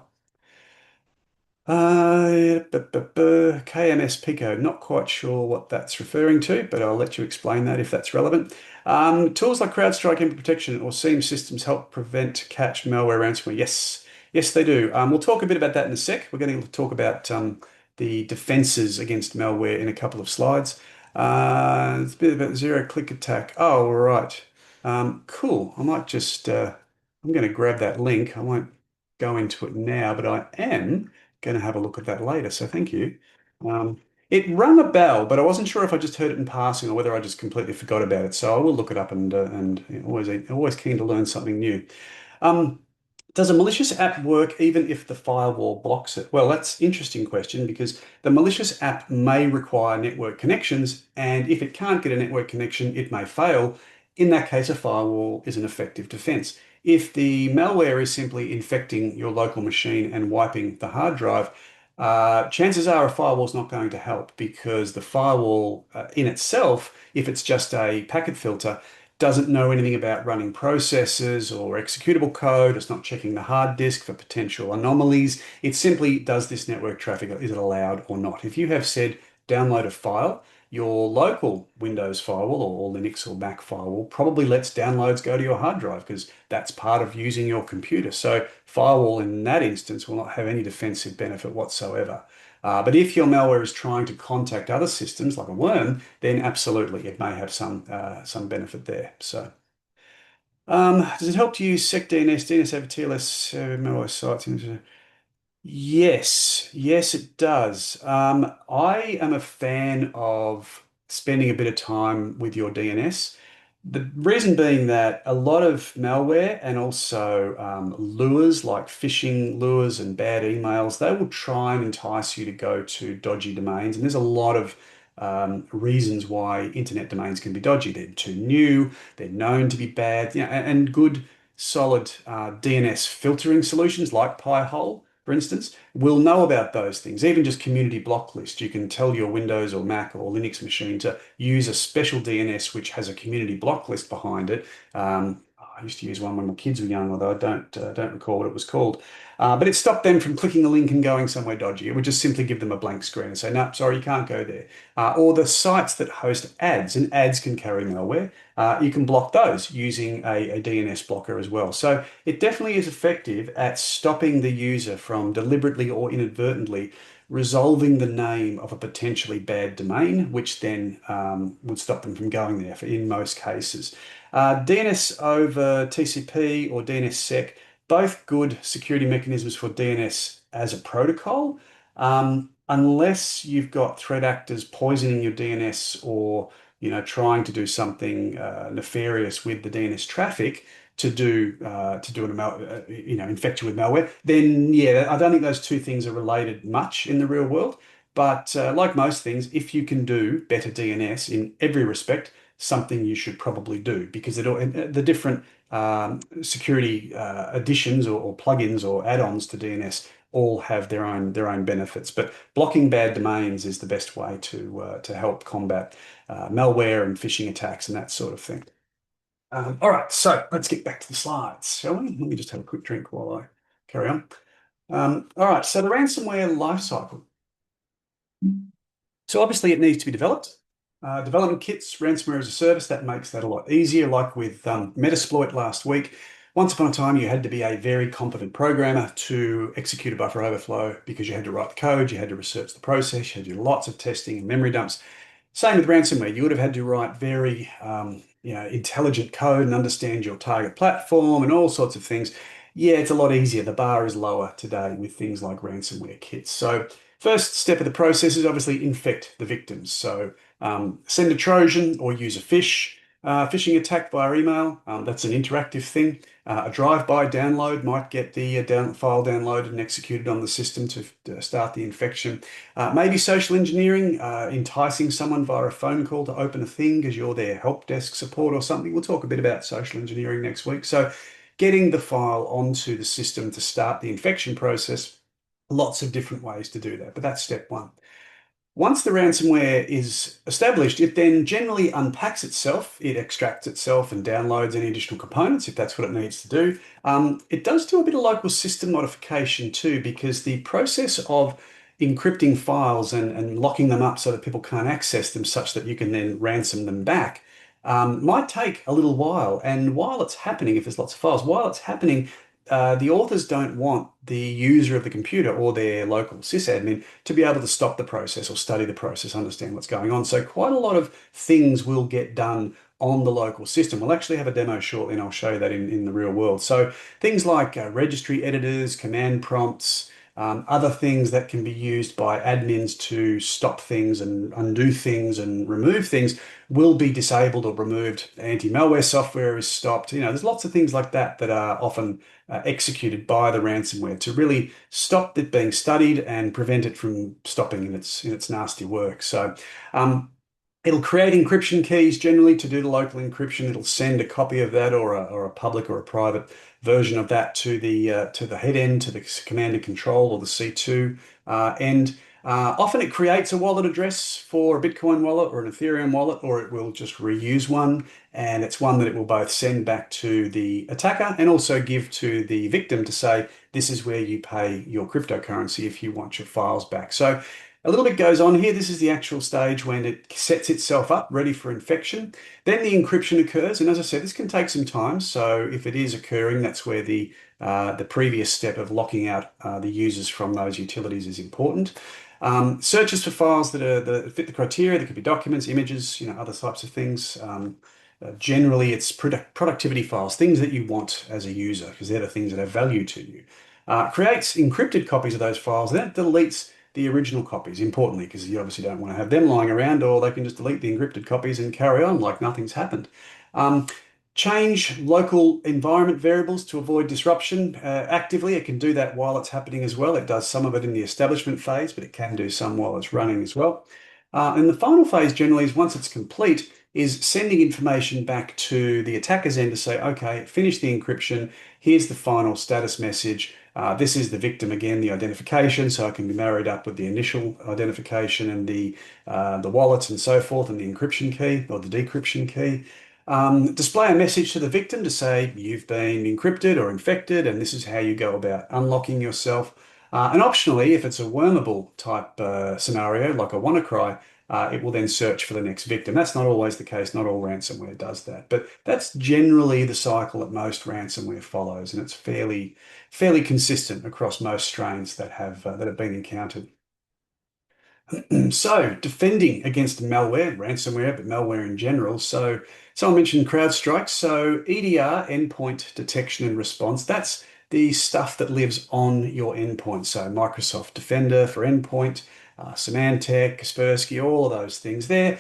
KMS Pico, not quite sure what that's referring to, but I'll let you explain that if that's relevant. Tools like CrowdStrike Image Protection or SIEM systems help prevent, catch malware, ransomware. Yes, yes, they do. We'll talk a bit about that in a sec. We're going to talk about the defenses against malware in a couple of slides. It's a bit about zero-click attack. Oh, all right. Cool. I might just, I'm going to grab that link. I won't go into it now, but I am going to have a look at that later. So thank you. Um, it rang a bell, but I wasn't sure if I just heard it in passing or whether I just completely forgot about it. So I will look it up and you know, always keen to learn something new. Um, does a malicious app work even if the firewall blocks it? Well, that's an interesting question because the malicious app may require network connections, and if it can't get a network connection, it may fail. In that case, a firewall is an effective defense. If the malware is simply infecting your local machine and wiping the hard drive, chances are a firewall is not going to help because the firewall in itself, if it's just a packet filter, doesn't know anything about running processes or executable code. It's not checking the hard disk for potential anomalies. It simply does this network traffic. Is it allowed or not? If you have said download a file, your local Windows firewall or Linux or Mac firewall probably lets downloads go to your hard drive because that's part of using your computer. So firewall in that instance will not have any defensive benefit whatsoever. But if your malware is trying to contact other systems like a worm, then absolutely it may have some benefit there. So, does it help to use SecDNS, DNS over TLS malware sites? Yes, yes, it does. I am a fan of spending a bit of time with your DNS. The reason being that a lot of malware and also lures like phishing lures and bad emails, they will try and entice you to go to dodgy domains. And there's a lot of reasons why internet domains can be dodgy. They're too new, they're known to be bad, you know, and good solid DNS filtering solutions like Pi-hole, for instance, will know about those things. Even just community block list, you can tell your Windows or Mac or Linux machine to use a special DNS which has a community block list behind it. I used to use one when my kids were young, although I don't recall what it was called. But it stopped them from clicking a link and going somewhere dodgy. It would just simply give them a blank screen and say, no, sorry, you can't go there. Or the sites that host ads, and ads can carry malware. You can block those using a DNS blocker as well. So it definitely is effective at stopping the user from deliberately or inadvertently resolving the name of a potentially bad domain, which then would stop them from going there in most cases. DNS over TCP or DNSSEC, both good security mechanisms for DNS as a protocol. Unless you've got threat actors poisoning your DNS or trying to do something nefarious with the DNS traffic infect you with malware, then yeah, I don't think those two things are related much in the real world. But like most things, if you can do better DNS in every respect, something you should probably do because the different security additions or plugins or add-ons to DNS all have their own benefits. But blocking bad domains is the best way to help combat malware and phishing attacks and that sort of thing. All right, so let's get back to the slides, shall we? Let me just have a quick drink while I carry on. All right, so the ransomware lifecycle. So obviously it needs to be developed. Development kits, ransomware as a service, that makes that a lot easier. Like with Metasploit last week, once upon a time you had to be a very competent programmer to execute a buffer overflow because you had to write the code, you had to research the process, you had to do lots of testing and memory dumps. Same with ransomware. You would have had to write very intelligent code and understand your target platform and all sorts of things. Yeah, it's a lot easier. The bar is lower today with things like ransomware kits. So first step of the process is obviously infect the victims. So send a Trojan or use a phishing attack via email. That's an interactive thing. A drive-by download might get the file downloaded and executed on the system to start the infection. Maybe social engineering, enticing someone via a phone call to open a thing because you're their help desk support or something. We'll talk a bit about social engineering next week. So getting the file onto the system to start the infection process, lots of different ways to do that, but that's step one. Once the ransomware is established, it then generally unpacks itself. It extracts itself and downloads any additional components if that's what it needs to do. It does do a bit of local system modification too, because the process of encrypting files and locking them up so that people can't access them such that you can then ransom them back might take a little while. And while it's happening, if there's lots of files, while it's happening, the authors don't want the user of the computer or their local sysadmin to be able to stop the process or study the process, understand what's going on. So quite a lot of things will get done on the local system. We'll actually have a demo shortly, and I'll show you that in the real world. So things like registry editors, command prompts, other things that can be used by admins to stop things and undo things and remove things will be disabled or removed. Anti-malware software is stopped. There's lots of things like that that are often executed by the ransomware to really stop it being studied and prevent it from stopping in its nasty work. So it'll create encryption keys generally to do the local encryption. It'll send a copy of that or a public or a private version of that to the head end, to the command and control or the C2 end. Often it creates a wallet address for a Bitcoin wallet or an Ethereum wallet, or it will just reuse one. And it's one that it will both send back to the attacker and also give to the victim to say, this is where you pay your cryptocurrency if you want your files back. So a little bit goes on here. This is the actual stage when it sets itself up, ready for infection. Then the encryption occurs, and as I said, this can take some time. So if it is occurring, that's where the previous step of locking out the users from those utilities is important. Searches for files that fit the criteria. There could be documents, images, other types of things. Generally, it's productivity files, things that you want as a user, because they're the things that have value to you. Creates encrypted copies of those files, then it deletes the original copies, importantly, because you obviously don't want to have them lying around, or they can just delete the encrypted copies and carry on like nothing's happened. Um, Change local environment variables to avoid disruption actively. It can do that while it's happening as well. It does some of it in the establishment phase, but it can do some while it's running as well. And the final phase generally is once it's complete, is sending information back to the attacker's end to say, okay, finish the encryption. Here's the final status message. This is the victim again, the identification, so it can be married up with the initial identification and the wallets and so forth, and the encryption key or the decryption key. Display a message to the victim to say you've been encrypted or infected, and this is how you go about unlocking yourself. And optionally, if it's a wormable type scenario, like a WannaCry, it will then search for the next victim. That's not always the case. Not all ransomware does that, but that's generally the cycle that most ransomware follows, and it's fairly consistent across most strains that have been encountered. So, defending against malware, ransomware, but malware in general. So, someone mentioned CrowdStrike. So, EDR, endpoint detection and response, that's the stuff that lives on your endpoint. So, Microsoft Defender for endpoint, Symantec, Kaspersky, all of those things there.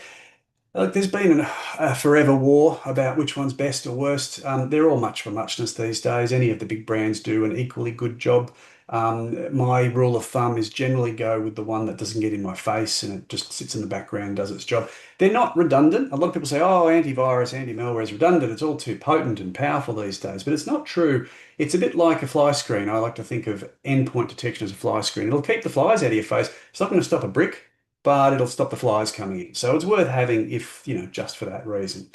Look, there's been a forever war about which one's best or worst. They're all much for muchness these days. Any of the big brands do an equally good job. My rule of thumb is generally go with the one that doesn't get in my face and it just sits in the background, does its job. They're not redundant. A lot of people say, oh, antivirus, anti-malware is redundant. It's all too potent and powerful these days, but it's not true. It's a bit like a fly screen. I like to think of endpoint detection as a fly screen. It'll keep the flies out of your face. It's not going to stop a brick, but it'll stop the flies coming in. So it's worth having if, just for that reason.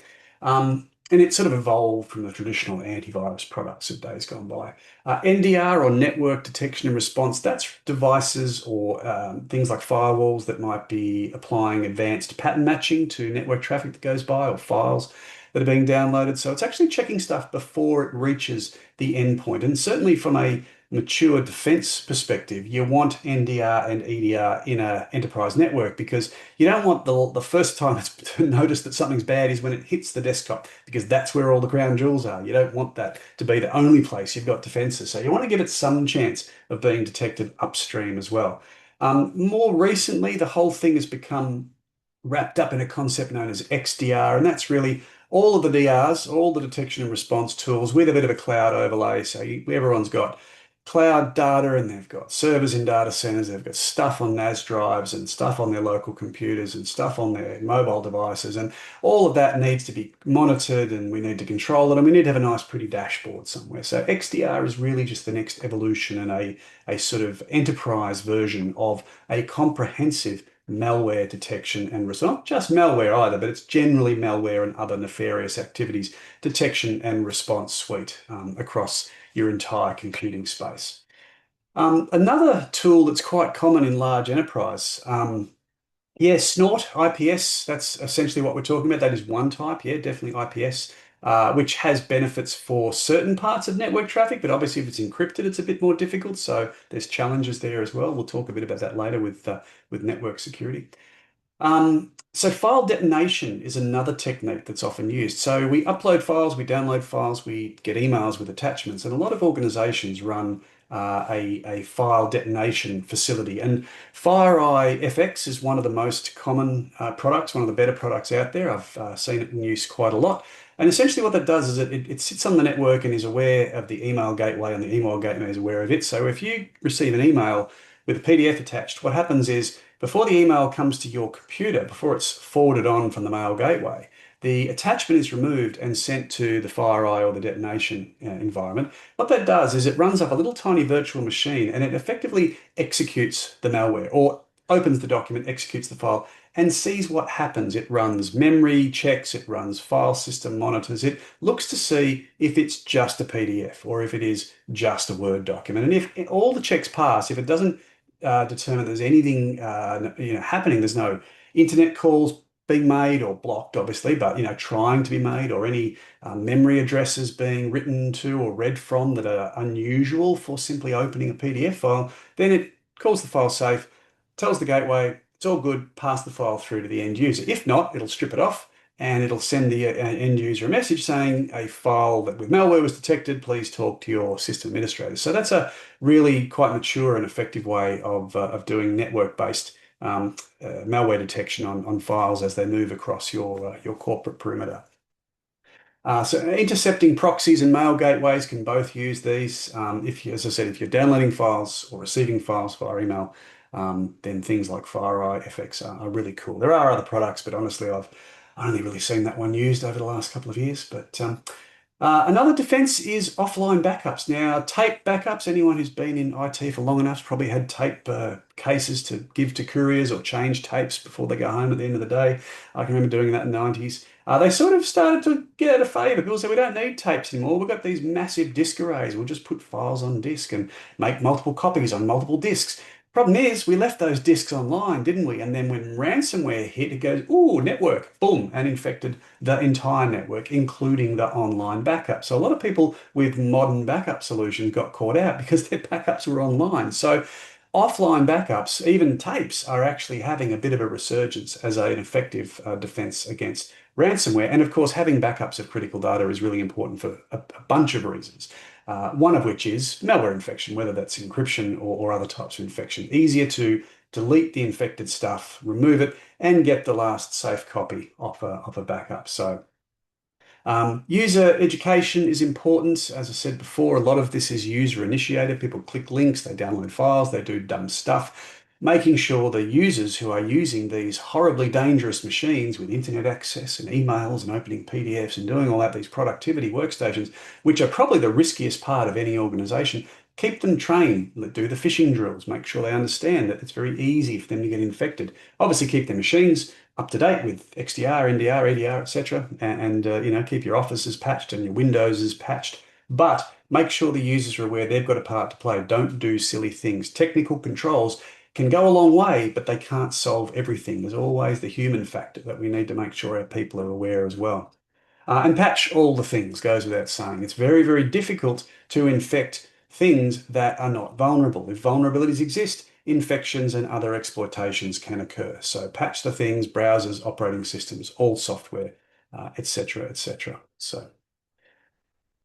And it sort of evolved from the traditional antivirus products of days gone by. NDR or network detection and response, that's devices or things like firewalls that might be applying advanced pattern matching to network traffic that goes by or files that are being downloaded. So it's actually checking stuff before it reaches the endpoint. And certainly from a mature defense perspective, you want NDR and EDR in an enterprise network because you don't want the first time it's noticed that something's bad is when it hits the desktop because that's where all the crown jewels are. You don't want that to be the only place you've got defenses. So you want to give it some chance of being detected upstream as well. More recently, the whole thing has become wrapped up in a concept known as XDR, and that's really all of the DRs, all the detection and response tools with a bit of a cloud overlay. So everyone's got cloud data and they've got servers in data centers, they've got stuff on NAS drives and stuff on their local computers and stuff on their mobile devices. And all of that needs to be monitored and we need to control it and we need to have a nice pretty dashboard somewhere. So XDR is really just the next evolution and a sort of enterprise version of a comprehensive malware detection and response. Not just malware either, but it's generally malware and other nefarious activities detection and response suite across your entire computing space. Another tool that's quite common in large enterprise, yeah, Snort, IPS, that's essentially what we're talking about. That is one type, yeah, definitely IPS, which has benefits for certain parts of network traffic, but obviously if it's encrypted, it's a bit more difficult. So there's challenges there as well. We'll talk a bit about that later with network security. So file detonation is another technique that's often used. So we upload files, we download files, we get emails with attachments, and a lot of organizations run a file detonation facility. And FireEye FX is one of the most common products, one of the better products out there. I've seen it in use quite a lot. And essentially what that does is it sits on the network and is aware of the email gateway, and the email gateway is aware of it. So if you receive an email with a PDF attached, what happens is before the email comes to your computer, before it's forwarded on from the mail gateway, the attachment is removed and sent to the FireEye or the detonation environment. What that does is it runs up a little tiny virtual machine and it effectively executes the malware or opens the document, executes the file, and sees what happens. It runs memory checks, it runs file system monitors, it looks to see if it's just a PDF or if it is just a Word document. And if all the checks pass, if it doesn't determine there's anything happening. There's no internet calls being made or blocked, obviously, but trying to be made, or any memory addresses being written to or read from that are unusual for simply opening a PDF file. Then it calls the file safe, tells the gateway it's all good, pass the file through to the end user. If not, it'll strip it off and it'll send the end user a message saying a file that with malware was detected, please talk to your system administrator. So that's a really quite mature and effective way of doing network-based malware detection on files as they move across your corporate perimeter. So intercepting proxies and mail gateways can both use these. If you, as I said, if you're downloading files or receiving files via email, then things like FireEye FX are really cool. There are other products, but honestly, I've only really seen that one used over the last couple of years. But another defense is offline backups. Now, tape backups, anyone who's been in IT for long enough has probably had tape cases to give to couriers or change tapes before they go home at the end of the day. I can remember doing that in the 90s. They sort of started to get out of favor. People say, we don't need tapes anymore. We've got these massive disk arrays. We'll just put files on disk and make multiple copies on multiple disks. Problem is, we left those disks online, didn't we? And then when ransomware hit, it goes, ooh, network, boom, and infected the entire network, including the online backup. So a lot of people with modern backup solutions got caught out because their backups were online. So offline backups, even tapes, are actually having a bit of a resurgence as an effective defense against ransomware. And of course, having backups of critical data is really important for a bunch of reasons. One of which is malware infection, whether that's encryption or other types of infection. Easier to delete the infected stuff, remove it, and get the last safe copy off a backup. So user education is important. As I said before, a lot of this is user initiated. People click links, they download files, they do dumb stuff. Making sure the users who are using these horribly dangerous machines with internet access and emails and opening PDFs and doing all that, these productivity workstations, which are probably the riskiest part of any organization, keep them trained, do the phishing drills, make sure they understand that it's very easy for them to get infected. Obviously, keep their machines up to date with XDR, NDR, EDR, etc., and keep your offices patched and your Windows patched. But make sure the users are aware they've got a part to play. Don't do silly things. Technical controls can go a long way, but they can't solve everything. There's always the human factor that we need to make sure our people are aware as well. And patch all the things goes without saying. It's very, very difficult to infect things that are not vulnerable. If vulnerabilities exist, infections and other exploitations can occur. So patch the things, browsers, operating systems, all software, etc., etc. So.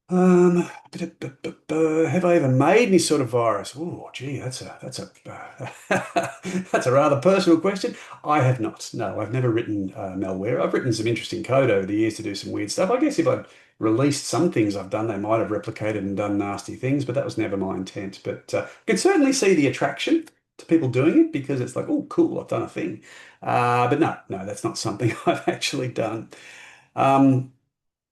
Um, have I ever made any sort of virus? Oh, gee, that's a that's a rather personal question. I have not. No, I've never written malware. I've written some interesting code over the years to do some weird stuff. I guess if I'd released some things I've done, they might have replicated and done nasty things, but that was never my intent. But I could certainly see the attraction to people doing it because it's like, oh, cool, I've done a thing. But no, that's not something I've actually done. Um,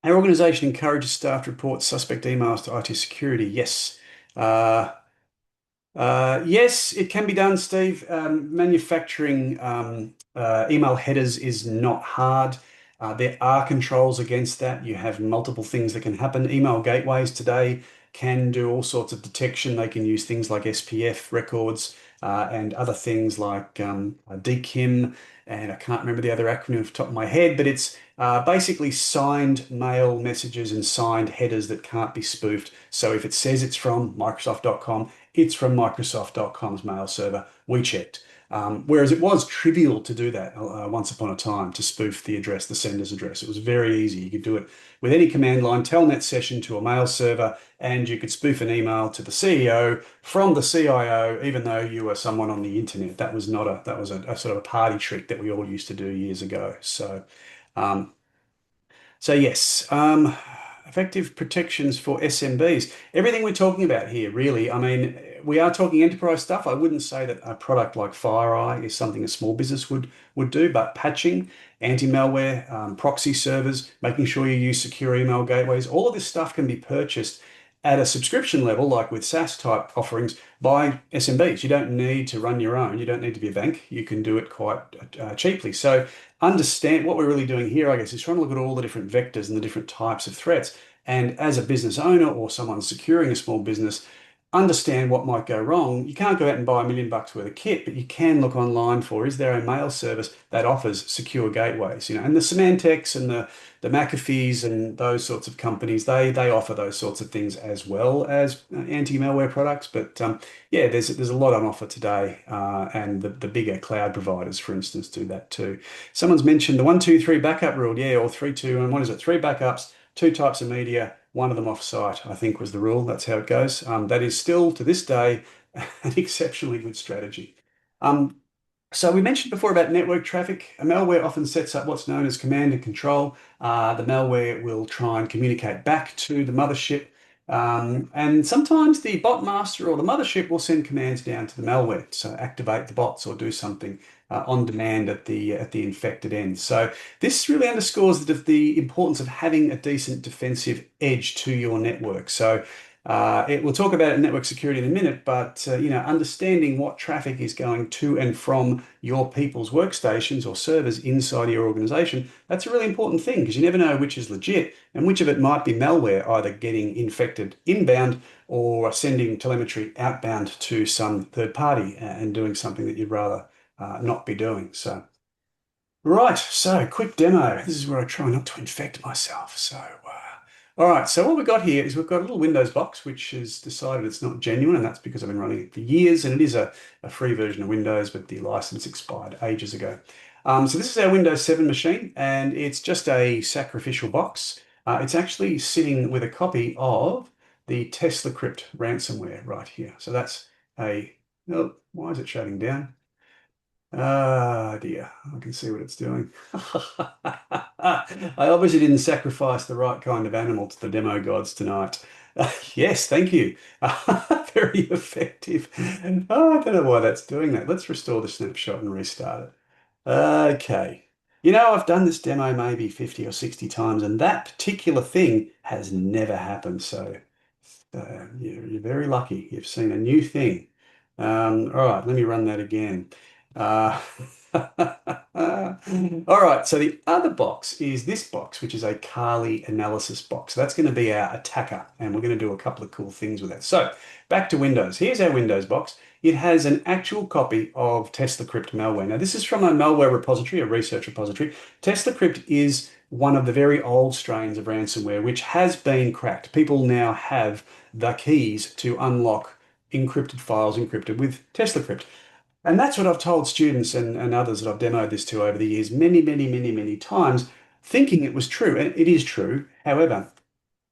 our organization encourages staff to report suspect emails to IT security. Yes. Uh, Yes, it can be done, Steve. Manufacturing email headers is not hard. There are controls against that. You have multiple things that can happen. Email gateways today can do all sorts of detection. They can use things like SPF records and other things like DKIM, and I can't remember the other acronym off the top of my head, but it's basically signed mail messages and signed headers that can't be spoofed. So if it says it's from Microsoft.com, it's from Microsoft.com's mail server. We checked. Whereas it was trivial to do that once upon a time, to spoof the address, the sender's address. It was very easy. You could do it with any command line, telnet session to a mail server, and you could spoof an email to the CEO from the CIO, even though you were someone on the internet. That was not a, that was a sort of a party trick that we all used to do years ago. Um, so yes, effective protections for SMBs. Everything we're talking about here, really. I mean, we are talking enterprise stuff. I wouldn't say that a product like FireEye is something a small business would do, but patching, anti-malware, proxy servers, making sure you use secure email gateways, all of this stuff can be purchased at a subscription level, like with SaaS type offerings, by SMBs. You don't need to run your own. You don't need to be a bank. You can do it quite cheaply. So understand what we're really doing here, I guess, is trying to look at all the different vectors and the different types of threats. And as a business owner or someone securing a small business, understand what might go wrong. You can't go out and buy $1 million worth of kit, but you can look online for, is there a mail service that offers secure gateways? And the Symantec's and the McAfee's and those sorts of companies, they offer those sorts of things as well as anti-malware products. But yeah, there's a lot on offer today, and the bigger cloud providers, for instance, do that too. Someone's mentioned the 1-2-3 backup rule, yeah, or 3-2, and what is it? Three backups, two types of media, one of them off-site, I think was the rule. That's how it goes. That is still to this day an exceptionally good strategy. Um, so we mentioned before about network traffic. A malware often sets up what's known as command and control. The malware will try and communicate back to the mothership. And sometimes the bot master or the mothership will send commands down to the malware. So activate the bots or do something on demand at the infected end. So this really underscores the importance of having a decent defensive edge to your network. So we'll talk about network security in a minute, but understanding what traffic is going to and from your people's workstations or servers inside your organization, that's a really important thing because you never know which is legit and which of it might be malware, either getting infected inbound or sending telemetry outbound to some third party and doing something that you'd rather not be doing. So, right, so quick demo. This is where I try not to infect myself. So, all right, so what we've got here is we've got a little Windows box, which has decided it's not genuine, and that's because I've been running it for years, and it is a free version of Windows, but the license expired ages ago. So this is our Windows 7 machine, and it's just a sacrificial box. It's actually sitting with a copy of the Tesla Crypt ransomware right here. So that's oh, why is it shutting down? Ah, dear. I can see what it's doing. I obviously didn't sacrifice the right kind of animal to the demo gods tonight. Yes, thank you. Very effective. Oh, I don't know why that's doing that. Let's restore the snapshot and restart it. Okay. I've done this demo maybe 50 or 60 times, and that particular thing has never happened. So you're very lucky. You've seen a new thing. All right, let me run that again. Uh, all right, so the other box is this box, which is a Kali analysis box. So that's going to be our attacker, and we're going to do a couple of cool things with that. So back to Windows. Here's our Windows box. It has an actual copy of Tesla Crypt malware. Now, this is from a malware repository, a research repository. Tesla Crypt is one of the very old strains of ransomware, which has been cracked. People now have the keys to unlock encrypted files encrypted with Tesla Crypt. And that's what I've told students and others that I've demoed this to over the years many, many, many, many times, thinking it was true. And it is true. However,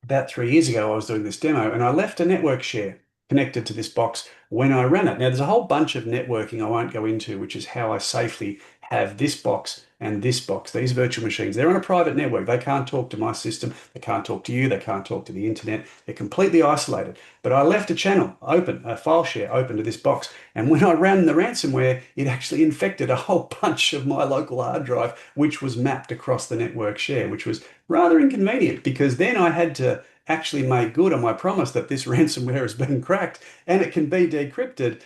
about 3 years ago, I was doing this demo and I left a network share connected to this box when I ran it. Now, there's a whole bunch of networking I won't go into, which is how I safely have this box and this box, these virtual machines. They're on a private network. They can't talk to my system. They can't talk to you. They can't talk to the internet. They're completely isolated. But I left a channel open, a file share open to this box. And when I ran the ransomware, it actually infected a whole bunch of my local hard drive, which was mapped across the network share, which was rather inconvenient because then I had to actually make good on my promise that this ransomware has been cracked and it can be decrypted.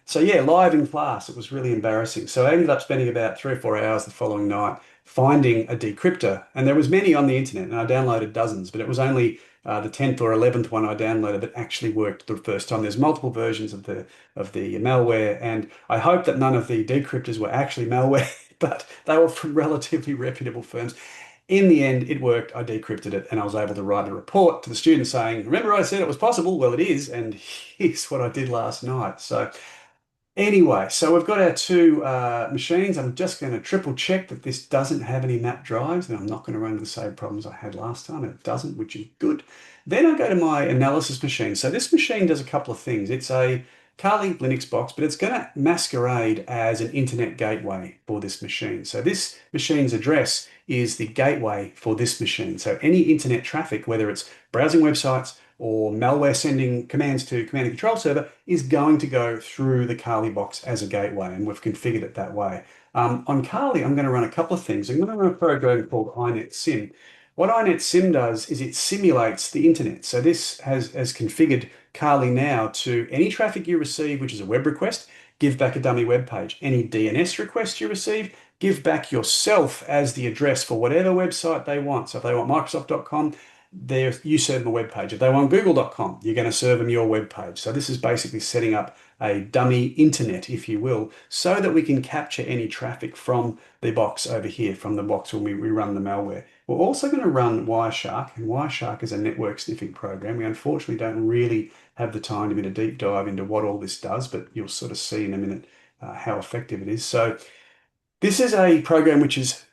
So yeah, live in class, it was really embarrassing. So I ended up spending about 3 or 4 hours the following night finding a decryptor, and there was many on the internet, and I downloaded dozens, but it was only the 10th or 11th one I downloaded that actually worked the first time. There's multiple versions of the malware, and I hope that none of the decryptors were actually malware, but they were from relatively reputable firms. In the end, it worked. I decrypted it and I was able to write a report to the students saying, remember I said it was possible? Well, it is. And here's what I did last night. So anyway, so we've got our two machines. I'm just going to triple check that this doesn't have any map drives, and I'm not going to run into the same problems I had last time, and it doesn't, which is good. Then I go to my analysis machine. So this machine does a couple of things. It's a Kali Linux box, but it's going to masquerade as an internet gateway for this machine. So this machine's address is the gateway for this machine. So any internet traffic, whether it's browsing websites, or malware sending commands to command and control server is going to go through the Kali box as a gateway, and we've configured it that way. On Kali, I'm going to run a couple of things. I'm going to run a program called INetSim. What INetSim does is it simulates the internet. So this has configured Kali now to any traffic you receive, which is a web request, give back a dummy web page. Any DNS request you receive, give back yourself as the address for whatever website they want. So if they want Microsoft.com, you serve them a web page. If they want google.com, you're going to serve them your web page. So this is basically setting up a dummy internet, if you will, so that we can capture any traffic from the box over here, from the box when we run the malware. We're also going to run Wireshark, and Wireshark is a network sniffing program. We unfortunately don't really have the time to do a deep dive into what all this does, but you'll sort of see in a minute how effective it is. So this is a program which is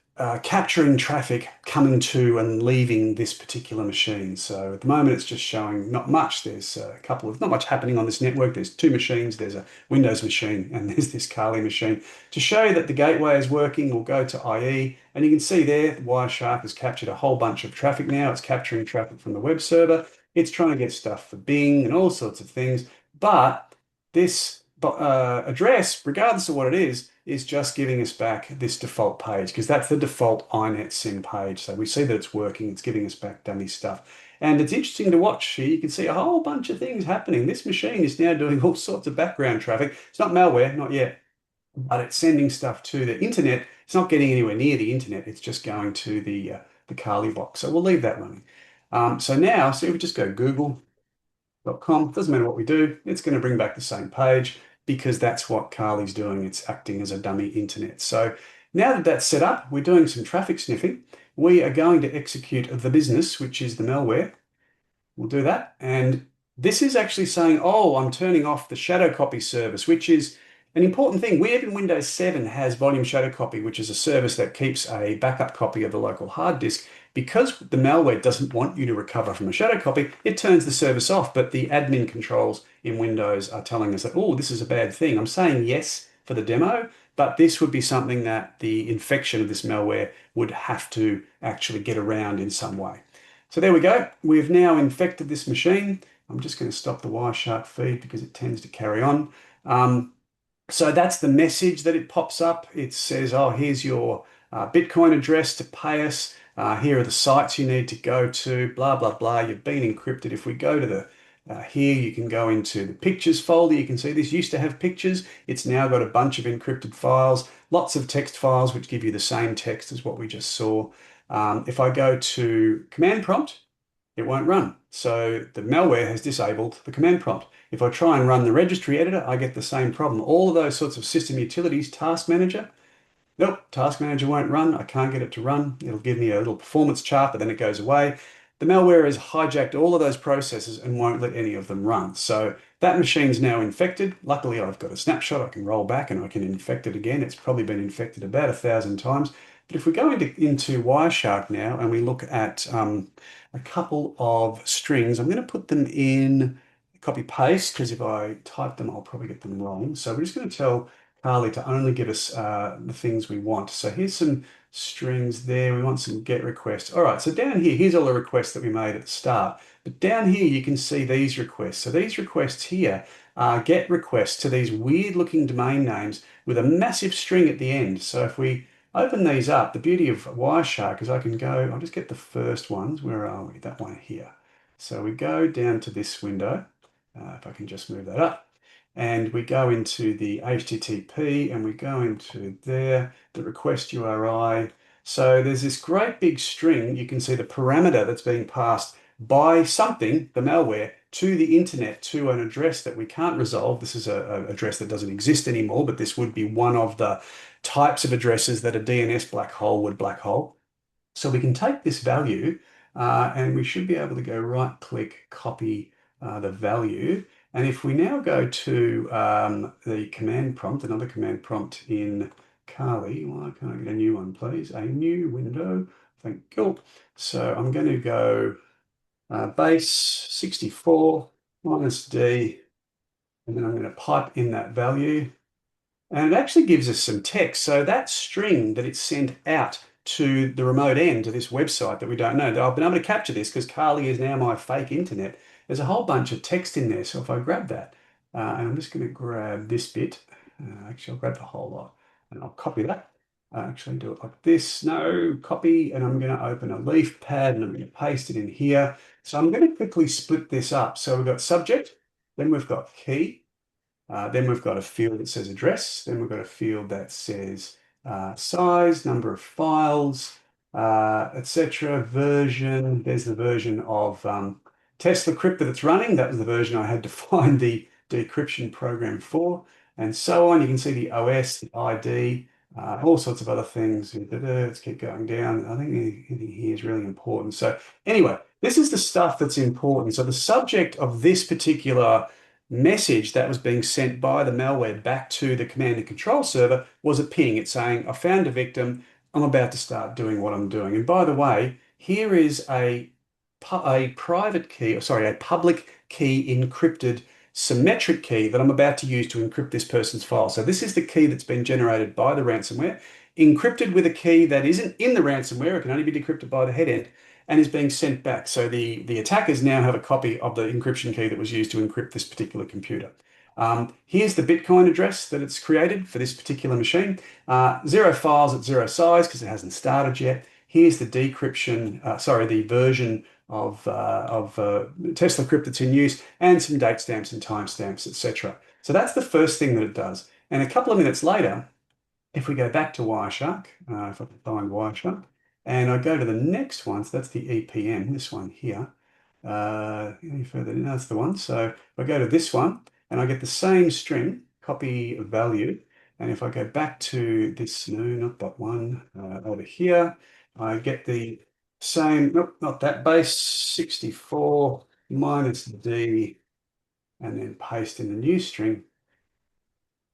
capturing traffic coming to and leaving this particular machine. So at the moment, it's just showing not much. There's not much happening on this network. There's two machines. There's a Windows machine and there's this Kali machine. To show you that the gateway is working, we'll go to IE, and you can see there, Wireshark has captured a whole bunch of traffic now. It's capturing traffic from the web server. It's trying to get stuff for Bing and all sorts of things. But this address, regardless of what it is just giving us back this default page because that's the default INetSim page. So we see that it's working. It's giving us back dummy stuff. And it's interesting to watch here. You can see a whole bunch of things happening. This machine is now doing all sorts of background traffic. It's not malware, not yet, but it's sending stuff to the internet. It's not getting anywhere near the internet. It's just going to the Kali box. So we'll leave that running. So now, see if we just go google.com, doesn't matter what we do, it's going to bring back the same page because that's what Kali's doing. It's acting as a dummy internet. So now that that's set up, we're doing some traffic sniffing. We are going to execute the business, which is the malware. We'll do that. And this is actually saying, oh, I'm turning off the shadow copy service, which is an important thing. We in Windows 7 has volume shadow copy, which is a service that keeps a backup copy of the local hard disk. Because the malware doesn't want you to recover from a shadow copy, it turns the service off, but the admin controls in Windows are telling us that, oh, this is a bad thing. I'm saying yes for the demo, but this would be something that the infection of this malware would have to actually get around in some way. So there we go. We've now infected this machine. I'm just going to stop the Wireshark feed because it tends to carry on. So that's the message that it pops up. It says, oh, here's your Bitcoin address to pay us. Here are the sites you need to go to, blah, blah, blah. You've been encrypted. If we go to the here, you can go into the pictures folder. You can see this used to have pictures. It's now got a bunch of encrypted files, lots of text files, which give you the same text as what we just saw. If I go to command prompt, it won't run. So the malware has disabled the command prompt. If I try and run the registry editor, I get the same problem. All of those sorts of system utilities, task manager, nope, task manager won't run. I can't get it to run. It'll give me a little performance chart, but then it goes away. The malware has hijacked all of those processes and won't let any of them run. So that machine's now infected. Luckily, I've got a snapshot. I can roll back and I can infect it again. It's probably been infected about 1,000 times. But if we go into Wireshark now and we look at a couple of strings, I'm going to put them in copy paste because if I type them, I'll probably get them wrong. So we're just going to tell Kali to only give us the things we want. So here's some strings there. We want some GET requests. All right, so down here, here's all the requests that we made at the start. But down here, you can see these requests. So these requests here are GET requests to these weird looking domain names with a massive string at the end. So if we open these up, the beauty of Wireshark is I can go, I'll just get the first ones. Where are we? That one here. So we go down to this window, if I can just move that up, and we go into the HTTP and we go into there, the request URI. So there's this great big string. You can see the parameter that's being passed by something, the malware, to the internet to an address that we can't resolve. This is an address that doesn't exist anymore, but this would be one of the types of addresses that a DNS black hole would black hole. So we can take this value and we should be able to go right click, copy the value. And if we now go to the command prompt, another command prompt in Kali, why can't I get a new one, please? A new window. Thank you. So I'm going to go base 64 minus D, and then I'm going to pipe in that value. And it actually gives us some text. So that string that it's sent out to the remote end to this website that we don't know, I've been able to capture this because Carly is now my fake internet. There's a whole bunch of text in there. So if I grab that, and I'm just going to grab this bit, actually I'll grab the whole lot and I'll copy that. Actually do it like this. No, copy, and I'm going to open a leaf pad and I'm going to paste it in here. So I'm going to quickly split this up. So we've got subject, then we've got key. Then we've got a field that says address. Then we've got a field that says size, number of files, etc. Version. There's the version of Tesla crypt that it's running. That was the version I had to find the decryption program for, and so on. You can see the OS, the ID, all sorts of other things. Let's keep going down. I think anything here is really important. So anyway, this is the stuff that's important. So the subject of this particular message that was being sent by the malware back to the command and control server was a ping. It's saying, I found a victim. I'm about to start doing what I'm doing. And by the way, here is a private key, or sorry, a public key encrypted symmetric key that I'm about to use to encrypt this person's file. So this is the key that's been generated by the ransomware, encrypted with a key that isn't in the ransomware. It can only be decrypted by the head end and is being sent back. So the attackers now have a copy of the encryption key that was used to encrypt this particular computer. Here's the Bitcoin address that it's created for this particular machine. Zero files at zero size because it hasn't started yet. Here's the decryption, the version of Tesla crypt that's in use, and some date stamps and timestamps, etc. So that's the first thing that it does. And a couple of minutes later, if we go back to Wireshark, if I can find Wireshark, and I go to the next one, so that's the EPM, this one here. Any further? No, that's the one. So if I go to this one, and I get the same string, copy value, and if I go back to this, no, not that one, over here, I get the same, nope, not that base, 64 minus D, and then paste in the new string.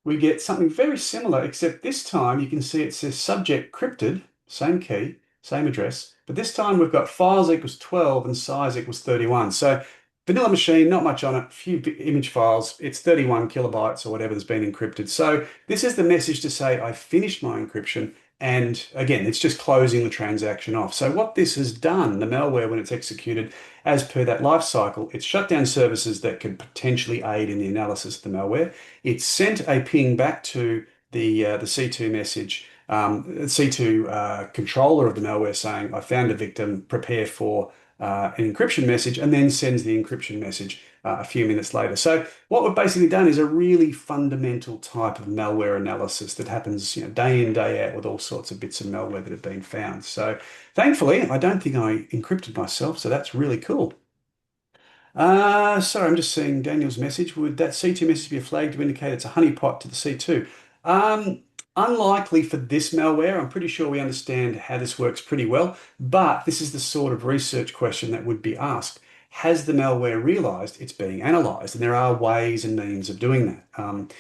We get something very similar, except this time you can see it says subject crypted, same key, same address, but this time we've got files equals 12 and size equals 31. So vanilla machine, not much on it, few image files, it's 31 kilobytes or whatever that's been encrypted. So this is the message to say I finished my encryption, and again, it's just closing the transaction off. So what this has done, the malware, when it's executed as per that life cycle, it's shut down services that could potentially aid in the analysis of the malware. It sent a ping back to the C2 message, C2 controller of the malware saying, I found a victim, prepare for an encryption message, and then sends the encryption message a few minutes later. So what we've basically done is a really fundamental type of malware analysis that happens, day in, day out with all sorts of bits of malware that have been found. So thankfully, I don't think I encrypted myself, so that's really cool. Sorry, I'm just seeing Daniel's message. Would that C2 message be a flag to indicate it's a honeypot to the C2? Unlikely for this malware. I'm pretty sure we understand how this works pretty well, but this is the sort of research question that would be asked. Has the malware realized it's being analyzed? And there are ways and means of doing that.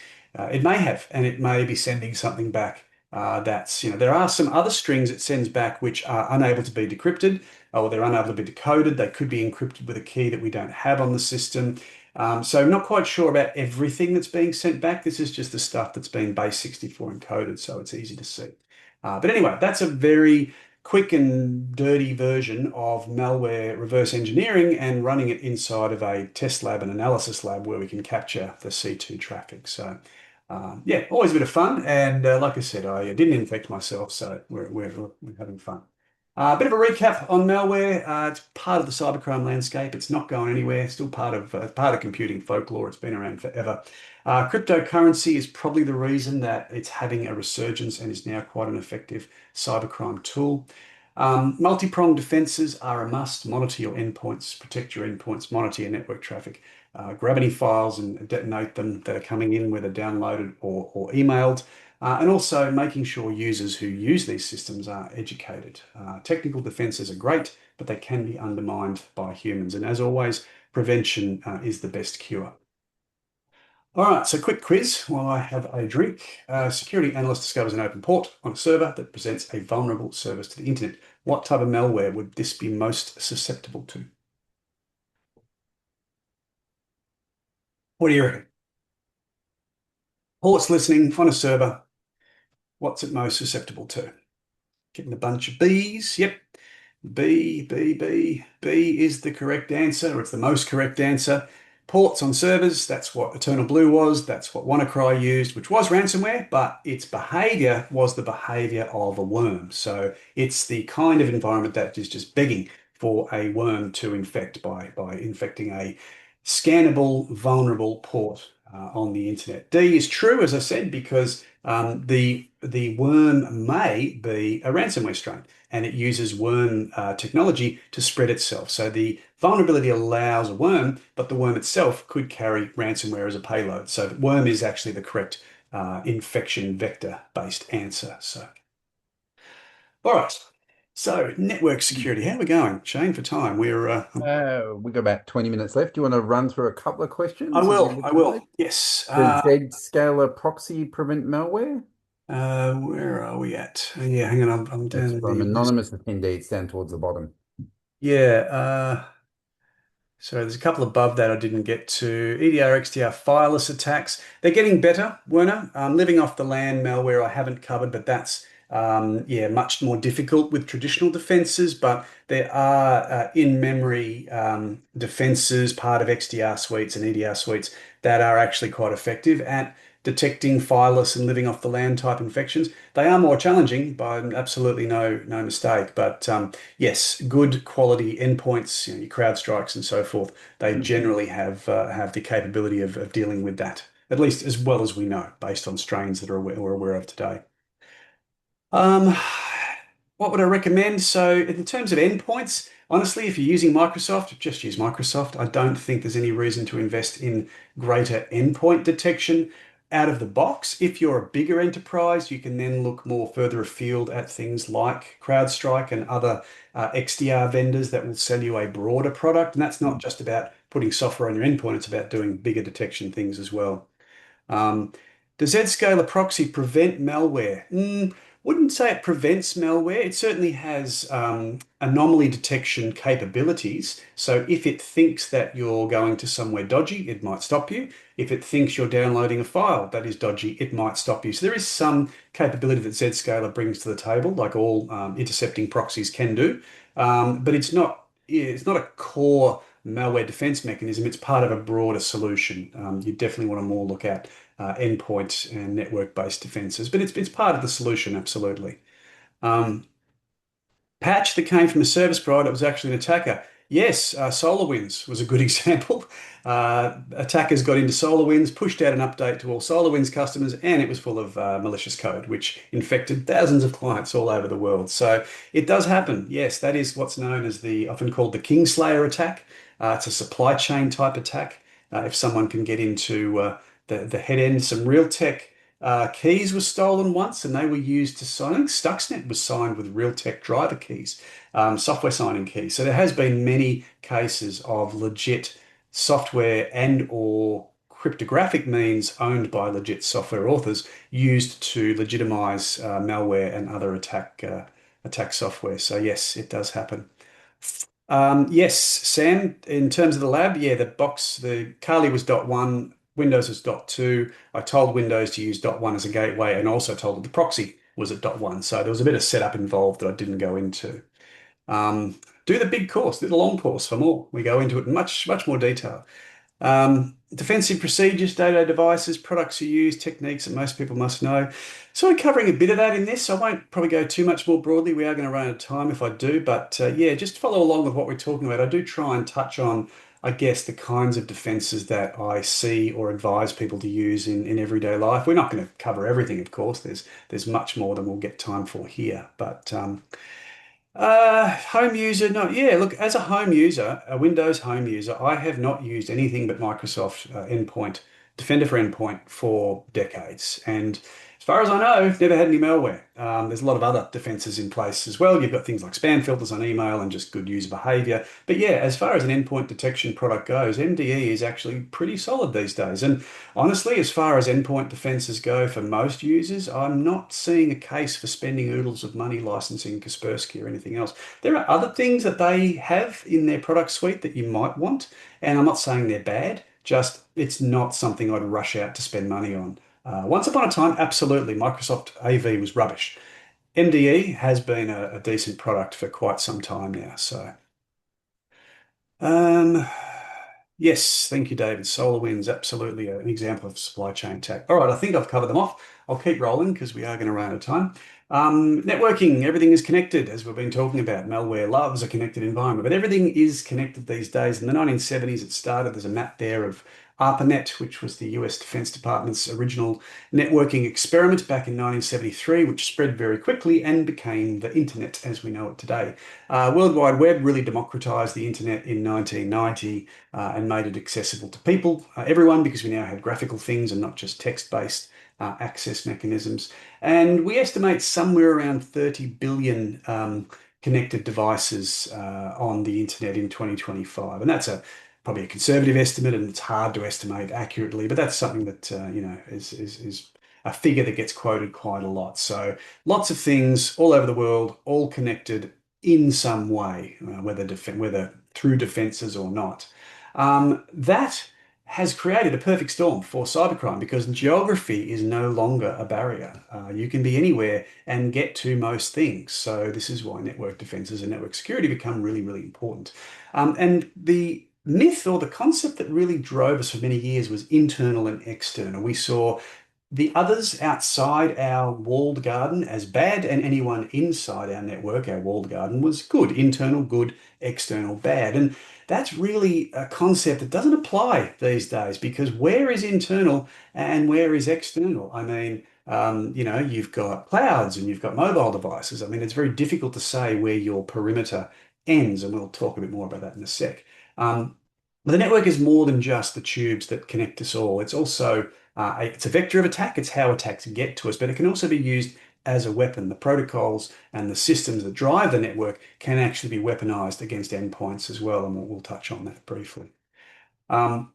It may have, and it may be sending something back there are some other strings it sends back which are unable to be decrypted, or they're unable to be decoded. They could be encrypted with a key that we don't have on the system. So I'm not quite sure about everything that's being sent back. This is just the stuff that's been base 64 encoded, so it's easy to see. But anyway, that's a very quick and dirty version of malware reverse engineering and running it inside of a test lab and analysis lab where we can capture the C2 traffic. So yeah, always a bit of fun. And like I said, I didn't infect myself, so we're having fun. A bit of a recap on malware. It's part of the cybercrime landscape. It's not going anywhere. Still part of computing folklore. It's been around forever. Cryptocurrency is probably the reason that it's having a resurgence and is now quite an effective cybercrime tool. Multi-pronged defenses are a must. Monitor your endpoints, protect your endpoints, monitor your network traffic, grab any files and detonate them that are coming in, whether downloaded or emailed. And also making sure users who use these systems are educated. Technical defenses are great, but they can be undermined by humans. And as always, prevention is the best cure. All right, so quick quiz while I have a drink. Security analyst discovers an open port on a server that presents a vulnerable service to the internet. What type of malware would this be most susceptible to? What do you reckon? Ports listening on a server. What's it most susceptible to? Getting a bunch of B's. Yep. B is the correct answer, or it's the most correct answer. Ports on servers, that's what Eternal Blue was, that's what WannaCry used, which was ransomware, but its behavior was the behavior of a worm. So it's the kind of environment that is just begging for a worm to infect by infecting a scannable, vulnerable port on the internet. D is true, as I said, because the worm may be a ransomware strain and it uses worm technology to spread itself. So the vulnerability allows a worm, but the worm itself could carry ransomware as a payload. So the worm is actually the correct infection vector-based answer. So, all right. So network security, how are we going, Shane? For time, We got about 20 minutes left. Do you want to run through a couple of I questions as we will. look I at will. it? Yes. Does Zscaler proxy prevent malware? Where are we at? Yeah, hang on. I'm That's down from the list. anonymous attendees down towards the bottom. Yeah. So there's a couple above that I didn't get to. EDR, XDR, fireless attacks. They're getting better, Werner. Living off the land malware I haven't covered, but that's yeah, much more difficult with traditional defenses. But there are in-memory defenses, part of XDR suites and EDR suites that are actually quite effective at detecting fireless and living off the land type infections. They are more challenging, by absolutely no mistake. But yes, good quality endpoints, your CrowdStrikes and so forth, they Mhm. generally have the capability of dealing with that, at least as well as we know, based on strains that we're aware of today. Um, what would I recommend? So, in terms of endpoints, honestly, if you're using Microsoft, just use Microsoft. I don't think there's any reason to invest in greater endpoint detection out of the box. If you're a bigger enterprise, you can then look more further afield at things like CrowdStrike and other XDR vendors that will sell you a broader product. And that's not just about putting software on your endpoint, it's about doing bigger detection things as well. Um, does Zscaler proxy prevent malware? Wouldn't say it prevents malware. It certainly has anomaly detection capabilities. So if it thinks that you're going to somewhere dodgy, it might stop you. If it thinks you're downloading a file that is dodgy, it might stop you. So there is some capability that Zscaler brings to the table, like all intercepting proxies can do. But it's not a core malware defense mechanism. It's part of a broader solution. You definitely want to more look at endpoint and network-based defenses, but it's part of the solution, absolutely. Um, Patch that came from a service provider that was actually an attacker. Yes, SolarWinds was a good example. Attackers got into SolarWinds, pushed out an update to all SolarWinds customers, and it was full of malicious code, which infected thousands of clients all over the world. So it does happen. Yes, that is what's known as the often called the Kingslayer attack. It's a supply chain type attack. If someone can get into the head end, some Realtek keys were stolen once, and they were used to sign. I think Stuxnet was signed with Realtek driver keys, software signing keys. So there has been many cases of legit software and or cryptographic means owned by legit software authors used to legitimize malware and other attack software. So yes, it does happen. Yes, Sam, in terms of the lab, yeah, the Kali was .1, Windows was .2. I told Windows to use .1 as a gateway and also told it the proxy was at .1. So there was a bit of setup involved that I didn't go into. Do the big course, do the long course for more. We go into it in much more detail. Defensive procedures, day-to-day devices, products you use, techniques that most people must know. Sort of covering a bit of that in this. I won't probably go too much more broadly. We are going to run out of time if I do, but yeah, just follow along with what we're talking about. I do try and touch on, I guess, the kinds of defenses that I see or advise people to use in everyday life. We're not going to cover everything, of course. There's much more than we'll get time for here, but home user, no, yeah, look, as a home user, a Windows home user, I have not used anything but Microsoft Endpoint, Defender for Endpoint for decades. And as far as I know, never had any malware. There's a lot of other defenses in place as well. You've got things like spam filters on email and just good user behavior. But yeah, as far as an endpoint detection product goes, MDE is actually pretty solid these days. And honestly, as far as endpoint defenses go for most users, I'm not seeing a case for spending oodles of money licensing Kaspersky or anything else. There are other things that they have in their product suite that you might want, and I'm not saying they're bad, just it's not something I'd rush out to spend money on. Once upon a time, absolutely, Microsoft AV was rubbish. MDE has been a decent product for quite some time now, so. Um, yes, thank you, David. SolarWinds, absolutely an example of supply chain tech. All right, I think I've covered them off. I'll keep rolling because we are going to run out of time. Networking, everything is connected, as we've been talking about. Malware loves a connected environment, but everything is connected these days. In the 1970s, it started. There's a map there of ARPANET, which was the US Defense Department's original networking experiment back in 1973, which spread very quickly and became the internet as we know it today. World Wide Web really democratized the internet in 1990 and made it accessible to people, everyone, because we now have graphical things and not just text-based access mechanisms. And we estimate somewhere around 30 billion connected devices on the internet in 2025. And that's probably a conservative estimate, and it's hard to estimate accurately, but that's something that is a figure that gets quoted quite a lot. So lots of things all over the world, all connected in some way, whether through defenses or not. That has created a perfect storm for cybercrime because geography is no longer a barrier. You can be anywhere and get to most things. So this is why network defenses and network security become really, really important. And the myth or the concept that really drove us for many years was internal and external. We saw the others outside our walled garden as bad, and anyone inside our network, our walled garden, was good. Internal, good, external, bad. And that's really a concept that doesn't apply these days because where is internal and where is external? I mean, you've got clouds and you've got mobile devices. I mean, it's very difficult to say where your perimeter ends, and we'll talk a bit more about that in a sec. But the network is more than just the tubes that connect us all. It's also it's a vector of attack. It's how attacks get to us, but it can also be used as a weapon. The protocols and the systems that drive the network can actually be weaponized against endpoints as well, and we'll touch on that briefly. Um,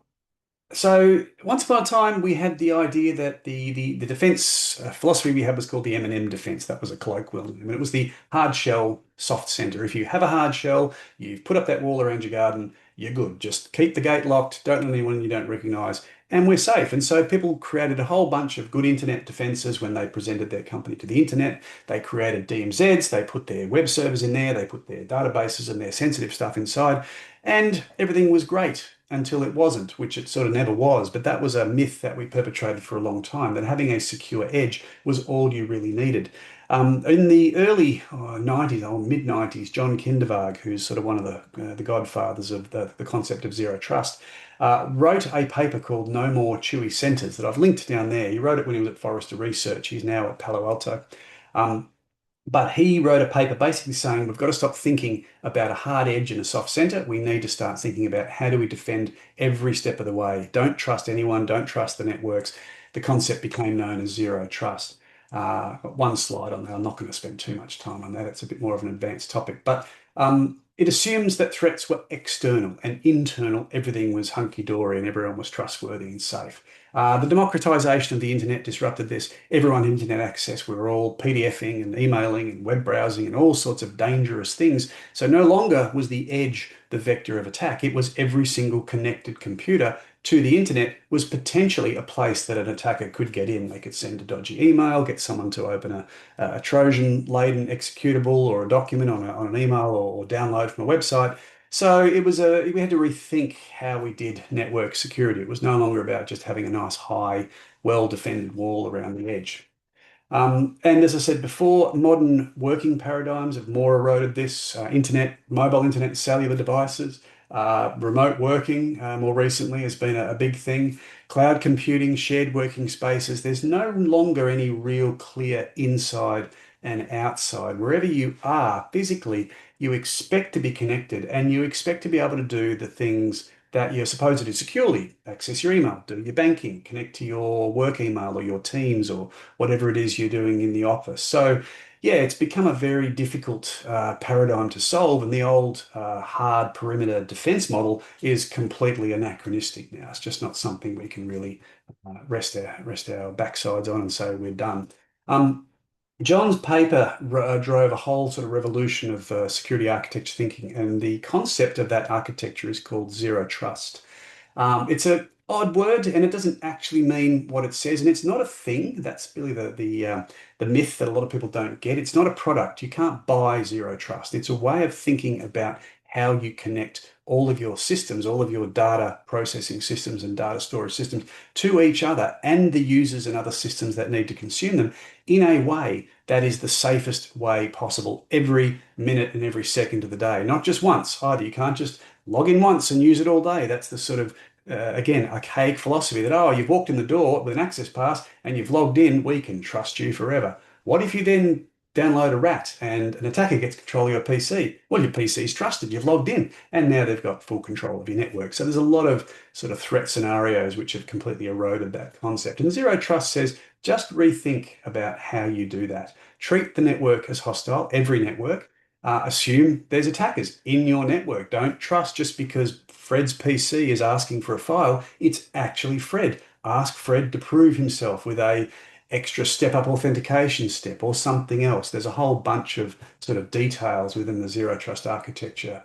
so once upon a time, we had the idea that the defense philosophy we had was called the M&M defense. That was a colloquial. I mean, it was the hard shell, soft center. If you have a hard shell, you've put up that wall around your garden, you're good. Just keep the gate locked. Don't let anyone you don't recognize, and we're safe. And so people created a whole bunch of good internet defenses when they presented their company to the internet. They created DMZs. They put their web servers in there. They put their databases and their sensitive stuff inside, and everything was great until it wasn't, which it sort of never was. But that was a myth that we perpetrated for a long time, that having a secure edge was all you really needed. In the early 90s or mid 90s, John Kindervag, who's sort of one of the godfathers of the concept of zero trust, wrote a paper called No More Chewy Centers that I've linked down there. He wrote it when he was at Forrester Research. He's now at Palo Alto. Um, but he wrote a paper basically saying we've got to stop thinking about a hard edge and a soft center. We need to start thinking about how do we defend every step of the way. Don't trust anyone, don't trust the networks. The concept became known as zero trust. Got one slide on that. I'm not going to spend too much time on that. It's a bit more of an advanced topic, but it assumes that threats were external and internal. Everything was hunky-dory and everyone was trustworthy and safe. The democratization of the internet disrupted this. Everyone had internet access. We were all PDFing and emailing and web browsing and all sorts of dangerous things. So no longer was the edge the vector of attack. It was every single connected computer to the internet was potentially a place that an attacker could get in. They could send a dodgy email, get someone to open a Trojan-laden executable or a document on an email or download from a website. So we had to rethink how we did network security. It was no longer about just having a nice high, well-defended wall around the edge. And as I said before, modern working paradigms have more eroded this. Internet, mobile internet, cellular devices, remote working more recently has been a big thing. Cloud computing, shared working spaces. There's no longer any real clear inside and outside. Wherever you are physically, you expect to be connected and you expect to be able to do the things that you're supposed to do securely. Access your email, do your banking, connect to your work email or your Teams or whatever it is you're doing in the office. So, yeah, it's become a very difficult paradigm to solve, and the old hard perimeter defense model is completely anachronistic now. It's just not something we can really rest our backsides on and say we're done. Um, John's paper drove a whole sort of revolution of security architecture thinking, and the concept of that architecture is called zero trust. It's a odd word, and it doesn't actually mean what it says, and it's not a thing. That's really the myth that a lot of people don't get. It's not a product. You can't buy zero trust. It's a way of thinking about how you connect all of your systems, all of your data processing systems and data storage systems to each other and the users and other systems that need to consume them in a way that is the safest way possible every minute and every second of the day. Not just once either. You can't just log in once and use it all day. That's the sort of again, archaic philosophy that, oh, you've walked in the door with an access pass and you've logged in, we can trust you forever. What if you then download a rat and an attacker gets control of your PC? Well, your PC's trusted, you've logged in, and now they've got full control of your network. So there's a lot of sort of threat scenarios which have completely eroded that concept. And zero trust says just rethink about how you do that. Treat the network as hostile, every network. Assume there's attackers in your network. Don't trust just because Fred's PC is asking for a file. It's actually Fred. Ask Fred to prove himself with a extra step-up authentication step or something else. There's a whole bunch of sort of details within the zero trust architecture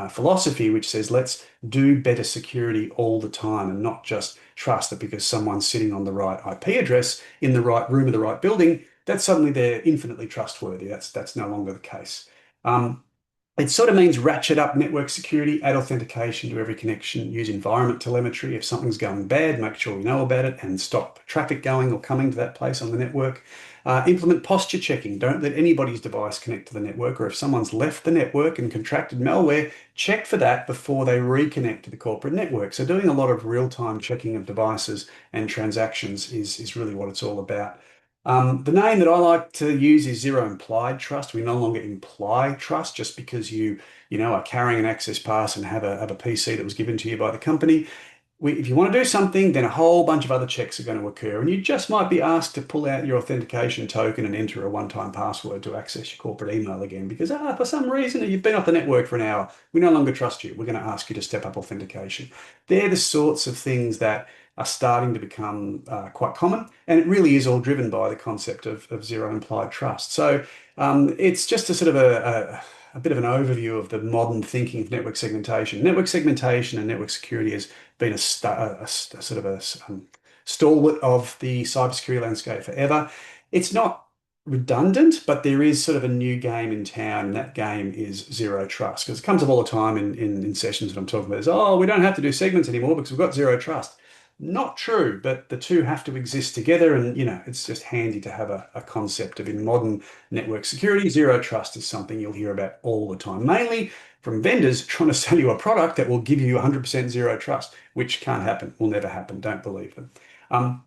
philosophy, which says let's do better security all the time and not just trust that because someone's sitting on the right IP address in the right room of the right building, that suddenly they're infinitely trustworthy. That's no longer the case. Um, it sort of means ratchet up network security, add authentication to every connection, use environment telemetry. If something's going bad, make sure we know about it and stop traffic going or coming to that place on the network. Implement posture checking. Don't let anybody's device connect to the network, or if someone's left the network and contracted malware, check for that before they reconnect to the corporate network. So doing a lot of real-time checking of devices and transactions is really what it's all about. The name that I like to use is zero implied trust. We no longer imply trust just because you are carrying an access pass and have a PC that was given to you by the company. If you want to do something, then a whole bunch of other checks are going to occur, and you just might be asked to pull out your authentication token and enter a one-time password to access your corporate email again because for some reason you've been off the network for an hour. We no longer trust you. We're going to ask you to step up authentication. They're the sorts of things that are starting to become quite common, and it really is all driven by the concept of zero implied trust. So it's just a sort of a bit of an overview of the modern thinking of network segmentation. Network segmentation and network security has been a sort of a stalwart of the cybersecurity landscape forever. It's not redundant, but there is sort of a new game in town, and that game is zero trust. Because it comes up all the time in sessions that I'm talking about is, oh, we don't have to do segments anymore because we've got zero trust. Not true, but the two have to exist together, and it's just handy to have a concept of in modern network security. Zero trust is something you'll hear about all the time, mainly from vendors trying to sell you a product that will give you 100% zero trust, which can't happen, will never happen. Don't believe them. Um,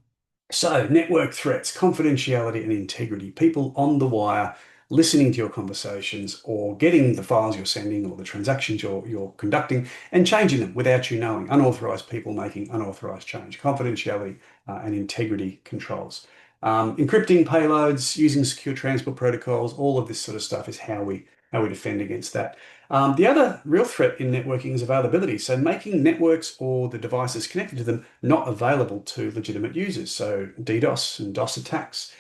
so, network threats, confidentiality, and integrity. People on the wire listening to your conversations or getting the files you're sending or the transactions you're conducting and changing them without you knowing. Unauthorized people making unauthorized change. Confidentiality and integrity controls. Encrypting payloads, using secure transport protocols, all of this sort of stuff is how we defend against that. The other real threat in networking is availability. So making networks or the devices connected to them not available to legitimate users. So DDoS and DOS attacks,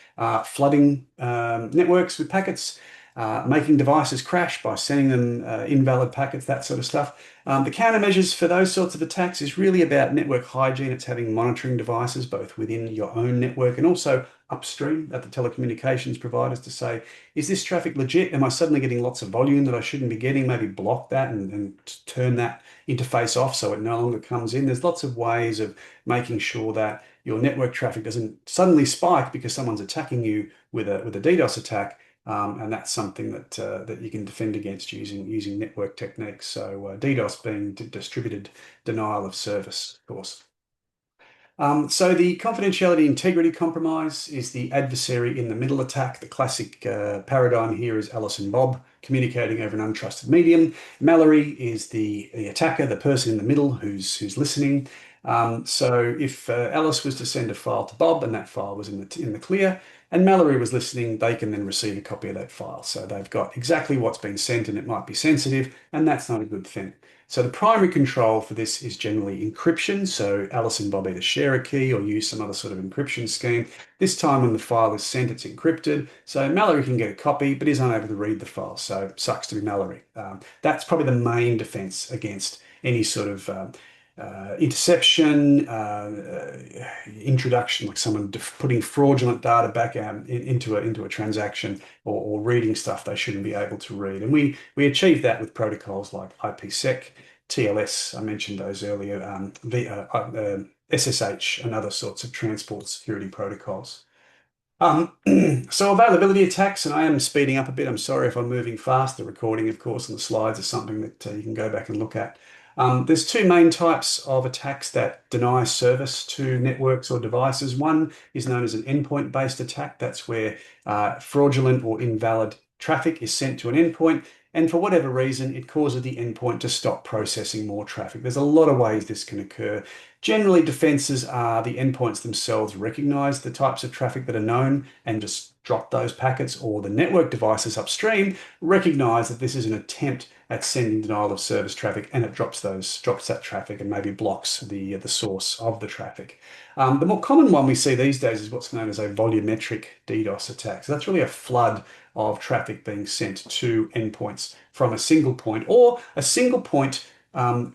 flooding networks with packets, making devices crash by sending them invalid packets, that sort of stuff. The countermeasures for those sorts of attacks is really about network hygiene. It's having monitoring devices both within your own network and also upstream at the telecommunications providers to say, is this traffic legit? Am I suddenly getting lots of volume that I shouldn't be getting? Maybe block that and turn that interface off so it no longer comes in. There's lots of ways of making sure that your network traffic doesn't suddenly spike because someone's attacking you with a DDoS attack. And that's something that you can defend against using network techniques. So DDoS being distributed denial of service, of course. So the confidentiality integrity compromise is the adversary in the middle attack. The classic paradigm here is Alice and Bob communicating over an untrusted medium. Mallory is the attacker, the person in the middle who's listening. So if Alice was to send a file to Bob and that file was in the clear, and Mallory was listening, they can then receive a copy of that file. So they've got exactly what's been sent, and it might be sensitive, and that's not a good thing. So the primary control for this is generally encryption. So Alice and Bob either share a key or use some other sort of encryption scheme. This time when the file is sent, it's encrypted. So Mallory can get a copy, but is unable to read the file. So sucks to be Mallory. That's probably the main defense against any sort of interception, introduction, like someone putting fraudulent data back into a transaction or reading stuff they shouldn't be able to read. And we achieve that with protocols like IPsec, TLS, I mentioned those earlier, SSH, and other sorts of transport security protocols. Um, so availability attacks, and I am speeding up a bit. I'm sorry if I'm moving fast. The recording, of course, and the slides are something that you can go back and look at. There's two main types of attacks that deny service to networks or devices. One is known as an endpoint-based attack. That's where fraudulent or invalid traffic is sent to an endpoint, and for whatever reason, it causes the endpoint to stop processing more traffic. There's a lot of ways this can occur. Generally, defenses are the endpoints themselves recognize the types of traffic that are known and just drop those packets, or the network devices upstream recognize that this is an attempt at sending denial of service traffic, and it drops that traffic and maybe blocks the source of the traffic. The more common one we see these days is what's known as a volumetric DDoS attack. So that's really a flood of traffic being sent to endpoints from a single point, or a single point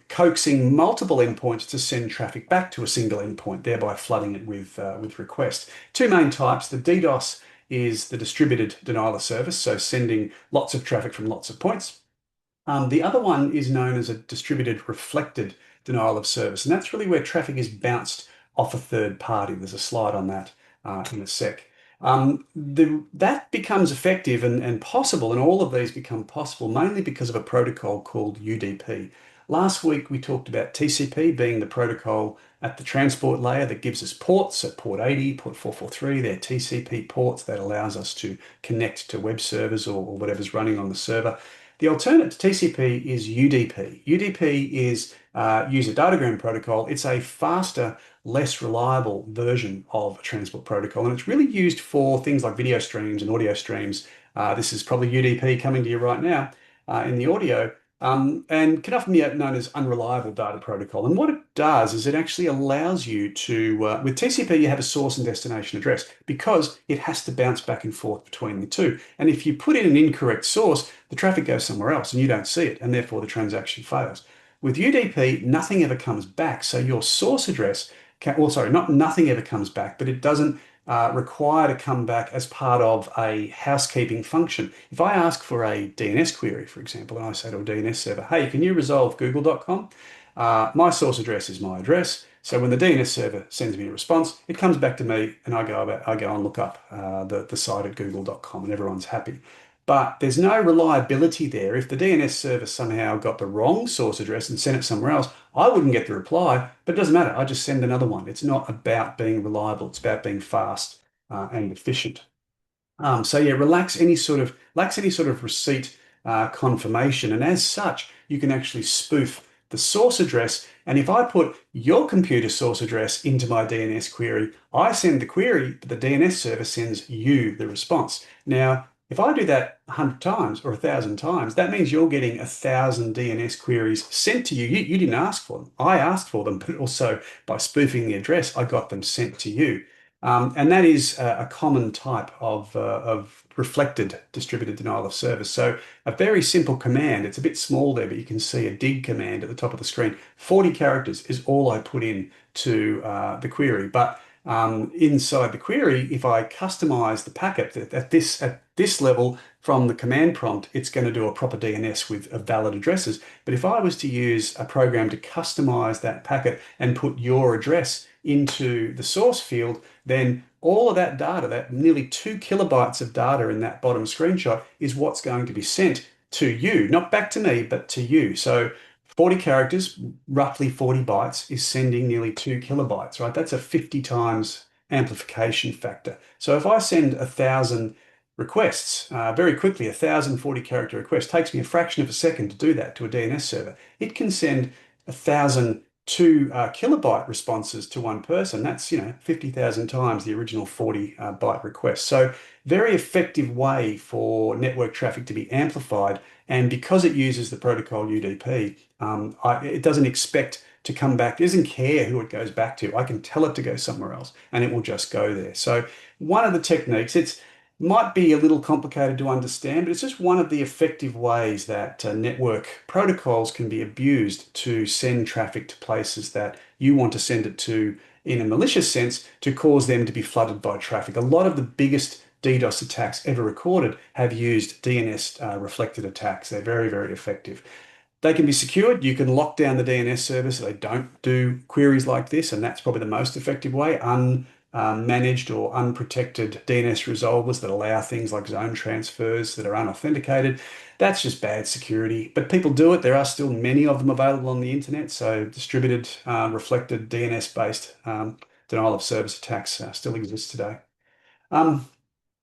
coaxing multiple endpoints to send traffic back to a single endpoint, thereby flooding it with requests. Two main types. The DDoS is the distributed denial of service, so sending lots of traffic from lots of points. The other one is known as a distributed reflected denial of service, and that's really where traffic is bounced off a third party. There's a slide on that in a sec. That becomes effective and possible, and all of these become possible mainly because of a protocol called UDP. Last week we talked about TCP being the protocol at the transport layer that gives us ports, so port 80, port 443, they're TCP ports that allows us to connect to web servers or whatever's running on the server. The alternate to TCP is UDP. UDP is user datagram protocol. It's a faster, less reliable version of a transport protocol, and it's really used for things like video streams and audio streams. This is probably UDP coming to you right now in the audio, and can often be known as unreliable data protocol. And what it does is it actually allows you to, with TCP, you have a source and destination address because it has to bounce back and forth between the two. And if you put in an incorrect source, the traffic goes somewhere else and you don't see it, and therefore the transaction fails. With UDP, nothing ever comes back. So your source address can, or sorry, not nothing ever comes back, but it doesn't require to come back as part of a housekeeping function. If I ask for a DNS query, for example, and I say to a DNS server, hey, can you resolve google.com? My source address is my address. So when the DNS server sends me a response, it comes back to me and I go and look up the site at google.com and everyone's happy. But there's no reliability there. If the DNS server somehow got the wrong source address and sent it somewhere else, I wouldn't get the reply, but it doesn't matter. I just send another one. It's not about being reliable. It's about being fast and efficient. So yeah, lacks any sort of receipt confirmation, and as such, you can actually spoof the source address. And if I put your computer source address into my DNS query, I send the query, but the DNS server sends you the response. Now, if I do that 100 times or 1,000 times, that means you're getting 1,000 DNS queries sent to you. You didn't ask for them. I asked for them, but also by spoofing the address, I got them sent to you. And that is a common type of reflected distributed denial of service. So a very simple command, it's a bit small there, but you can see a dig command at the top of the screen. 40 characters is all I put in to the query. But inside the query, if I customize the packet at this level from the command prompt, it's going to do a proper DNS with valid addresses. But if I was to use a program to customize that packet and put your address into the source field, then all of that data, that nearly 2 kilobytes of data in that bottom screenshot, is what's going to be sent to you, not back to me, but to you. So 40 characters, roughly 40 bytes, is sending nearly 2 kilobytes, right? That's a 50 times amplification factor. So if I send 1,000 requests very quickly, 1,040 character request takes me a fraction of a second to do that to a DNS server. It can send 1,000 2 kilobyte responses to one person. That's 50,000 times the original 40 byte request. So very effective way for network traffic to be amplified. And because it uses the protocol UDP, it doesn't expect to come back. It doesn't care who it goes back to. I can tell it to go somewhere else and it will just go there. So one of the techniques, it's might be a little complicated to understand, but it's just one of the effective ways that network protocols can be abused to send traffic to places that you want to send it to in a malicious sense to cause them to be flooded by traffic. A lot of the biggest DDoS attacks ever recorded have used DNS reflected attacks. They're very, very effective. They can be secured. You can lock down the DNS server so they don't do queries like this, and that's probably the most effective way. Unmanaged or unprotected DNS resolvers that allow things like zone transfers that are unauthenticated. That's just bad security, but people do it. There are still many of them available on the internet. So distributed, reflected DNS-based denial of service attacks still exist today. Um,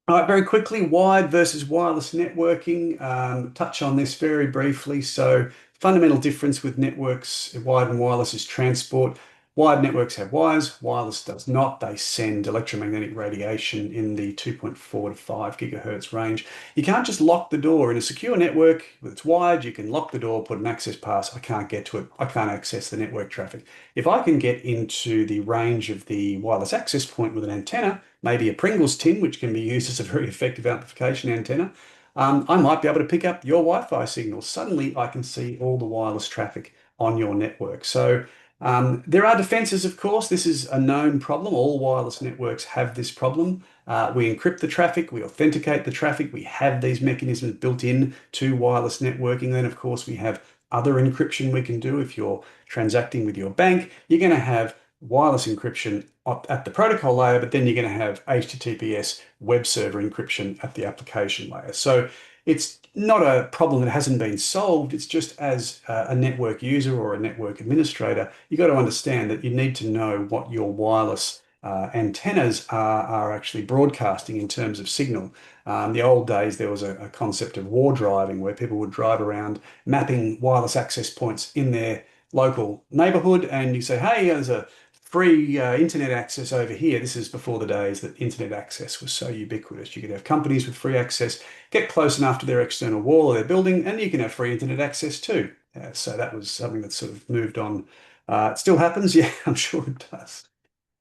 all right, very quickly, wired versus wireless networking. Touch on this very briefly. So, fundamental difference with networks, wired and wireless, is transport. Wired networks have wires, wireless does not. They send electromagnetic radiation in the 2.4 to 5 gigahertz range. You can't just lock the door. In a secure network that's wired, you can lock the door, put an access pass. I can't get to it. I can't access the network traffic. If I can get into the range of the wireless access point with an antenna, maybe a Pringles tin, which can be used as a very effective amplification antenna, I might be able to pick up your Wi-Fi signals. Suddenly, I can see all the wireless traffic on your network. So there are defenses, of course. This is a known problem. All wireless networks have this problem. We encrypt the traffic, we authenticate the traffic, we have these mechanisms built in to wireless networking. Then, of course, we have other encryption we can do. If you're transacting with your bank, you're going to have wireless encryption at the protocol layer, but then you're going to have HTTPS web server encryption at the application layer. So it's not a problem that hasn't been solved. It's just as a network user or a network administrator, you've got to understand that you need to know what your wireless antennas are actually broadcasting in terms of signal. The old days, there was a concept of war driving where people would drive around mapping wireless access points in their local neighborhood, and you say, hey, there's a free internet access over here. This is before the days that internet access was so ubiquitous. You could have companies with free access, get close enough to their external wall of their building, and you can have free internet access too. So that was something that sort of moved on. It still happens, yeah, I'm sure it does.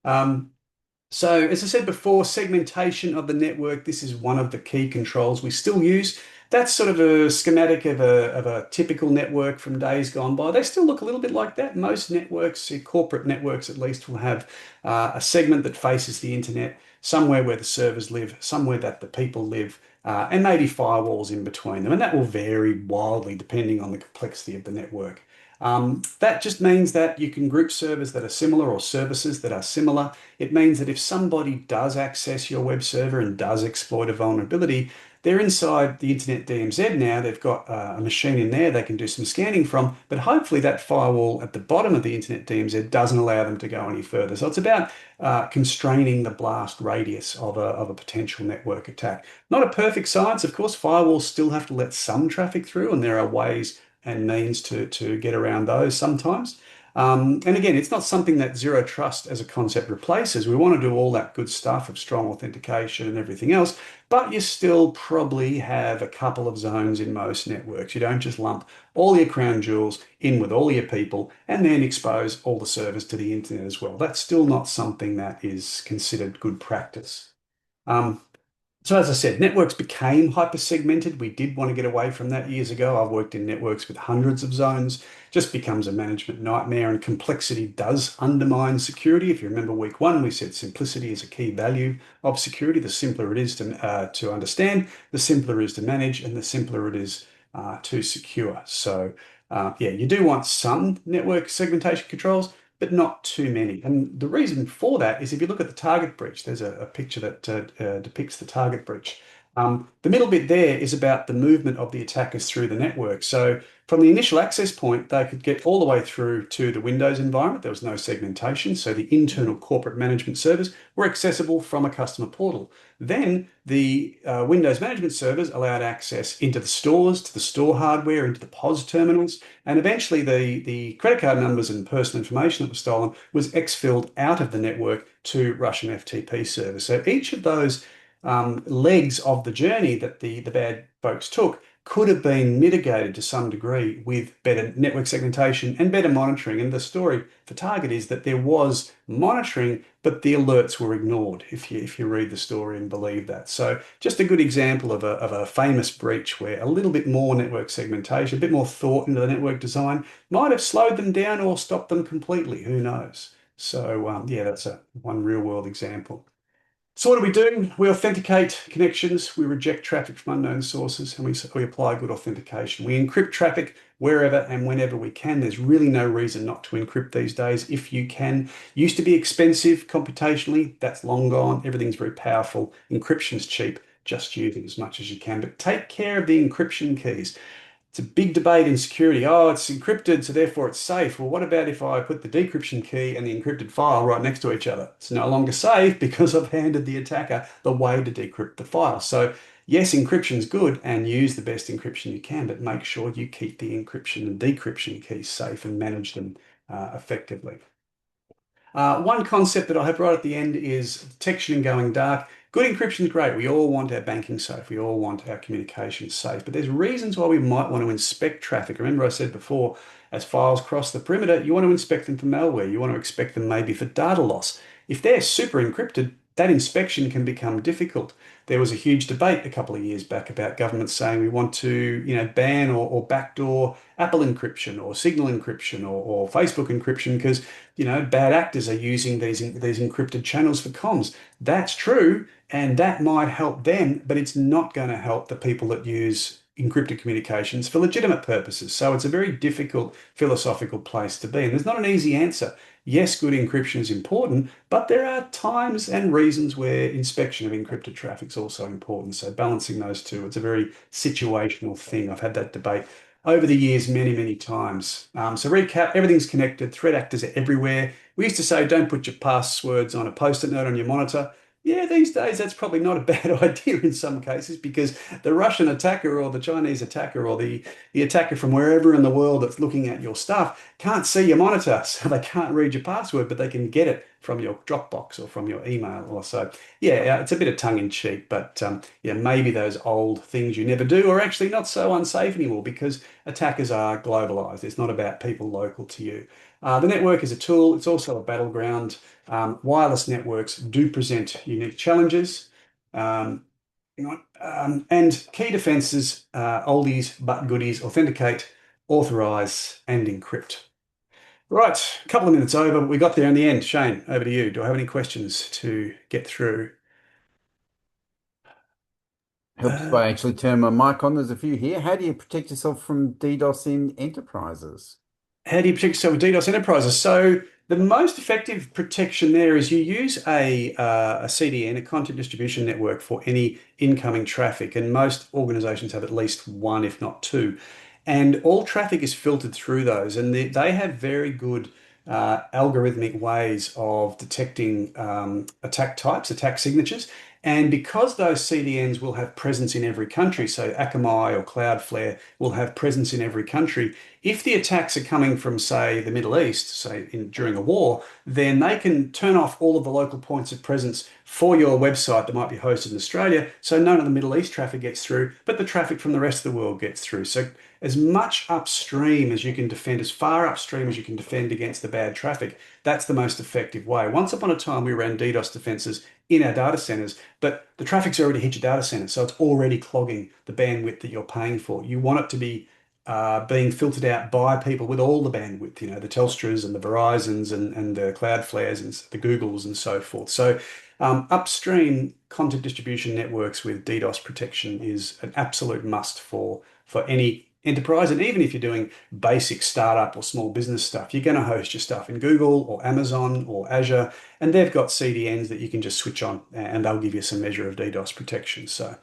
Um, so as I said before, segmentation of the network, this is one of the key controls we still use. That's sort of a schematic of a typical network from days gone by. They still look a little bit like that. Most networks, corporate networks at least, will have a segment that faces the internet, somewhere where the servers live, somewhere that the people live, and maybe firewalls in between them. And that will vary wildly depending on the complexity of the network. That just means that you can group servers that are similar or services that are similar. It means that if somebody does access your web server and does exploit a vulnerability, they're inside the Internet DMZ now. They've got a machine in there they can do some scanning from, but hopefully that firewall at the bottom of the Internet DMZ doesn't allow them to go any further. So it's about constraining the blast radius of a potential network attack. Not a perfect science, of course. Firewalls still have to let some traffic through, and there are ways and means to get around those sometimes. And again, it's not something that zero trust as a concept replaces. We want to do all that good stuff of strong authentication and everything else, but you still probably have a couple of zones in most networks. You don't just lump all your crown jewels in with all your people and then expose all the servers to the internet as well. That's still not something that is considered good practice. Um, so as I said, networks became hyper-segmented. We did want to get away from that years ago. I've worked in networks with hundreds of zones. Just becomes a management nightmare, and complexity does undermine security. If you remember week one, we said simplicity is a key value of security. The simpler it is to understand, the simpler it is to manage, and the simpler it is to secure. So yeah, you do want some network segmentation controls, but not too many. And the reason for that is if you look at the target breach, there's a picture that depicts the target breach. The middle bit there is about the movement of the attackers through the network. So from the initial access point, they could get all the way through to the Windows environment. There was no segmentation. So the internal corporate management servers were accessible from a customer portal. Then the Windows management servers allowed access into the stores, to the store hardware, into the POS terminals, and eventually the credit card numbers and personal information that was stolen was exfilled out of the network to Russian FTP servers. So each of those legs of the journey that the bad folks took could have been mitigated to some degree with better network segmentation and better monitoring. And the story for Target is that there was monitoring, but the alerts were ignored if you read the story and believe that. So just a good example of a famous breach where a little bit more network segmentation, a bit more thought into the network design might have slowed them down or stopped them completely. Who knows? So yeah, that's one real world example. So what do? We authenticate connections, we reject traffic from unknown sources, and we apply good authentication. We encrypt traffic wherever and whenever we can. There's really no reason not to encrypt these days if you can. Used to be expensive computationally, that's long gone. Everything's very powerful. Encryption's cheap, just use it as much as you can. But take care of the encryption keys. It's a big debate in security. Oh, it's encrypted, so therefore it's safe. Well, what about if I put the decryption key and the encrypted file right next to each other? It's no longer safe because I've handed the attacker the way to decrypt the file. So yes, encryption's good and use the best encryption you can, but make sure you keep the encryption and decryption keys safe and manage them effectively. One concept that I have right at the end is detection and going dark. Good encryption is great. We all want our banking safe. We all want our communications safe. But there's reasons why we might want to inspect traffic. Remember I said before, as files cross the perimeter, you want to inspect them for malware. You want to inspect them maybe for data loss. If they're super encrypted, that inspection can become difficult. There was a huge debate a couple of years back about governments saying we want to, ban or backdoor Apple encryption or Signal encryption or Facebook encryption because bad actors are using these encrypted channels for comms. That's true, and that might help them, but it's not going to help the people that use encrypted communications for legitimate purposes. So it's a very difficult philosophical place to be. And there's not an easy answer. Yes, good encryption is important, but there are times and reasons where inspection of encrypted traffic is also important. So balancing those two, it's a very situational thing. I've had that debate over the years many, many times. So recap, everything's connected. Threat actors are everywhere. We used to say, don't put your passwords on a post-it note on your monitor. Yeah, these days that's probably not a bad idea in some cases because the Russian attacker or the Chinese attacker or the attacker from wherever in the world that's looking at your stuff can't see your monitor, so they can't read your password, but they can get it from your Dropbox or from your email or so. Yeah, it's a bit of tongue in cheek, but yeah, maybe those old things you never do are actually not so unsafe anymore because attackers are globalized. It's not about people local to you. The network is a tool. It's also a battleground. Wireless networks do present unique challenges. Um, and key defenses, oldies but goodies, authenticate, authorize, and encrypt. Right, a couple of minutes over, but we got there in the end. Shane, over to you. Do I have any questions to get through? Helps if Uh, I actually turn my mic on. There's a few here. How do you protect yourself from DDoS in enterprises? How do you protect yourself with DDoS enterprises? So the most effective protection there is you use a CDN, a content distribution network, for any incoming traffic, and most organizations have at least one, if not two. And all traffic is filtered through those, and they have very good algorithmic ways of detecting attack types, attack signatures, And because those CDNs will have presence in every country, so Akamai or Cloudflare will have presence in every country, if the attacks are coming from, say, the Middle East, during a war, then they can turn off all of the local points of presence for your website that might be hosted in Australia, so none of the Middle East traffic gets through, but the traffic from the rest of the world gets through. So as much upstream as you can defend, as far upstream as you can defend against the bad traffic, that's the most effective way. Once upon a time, we ran DDoS defenses in our data centers, but the traffic's already hit your data center, so it's already clogging the bandwidth that you're paying for. You want it to be being filtered out by people with all the bandwidth, the Telstras and the Verizons and the Cloudflares and the Googles and so forth. So upstream content distribution networks with DDoS protection is an absolute must for any enterprise. And even if you're doing basic startup or small business stuff, you're going to host your stuff in Google or Amazon or Azure, and they've got CDNs that you can just switch on and they'll give you some measure of DDoS protection. So,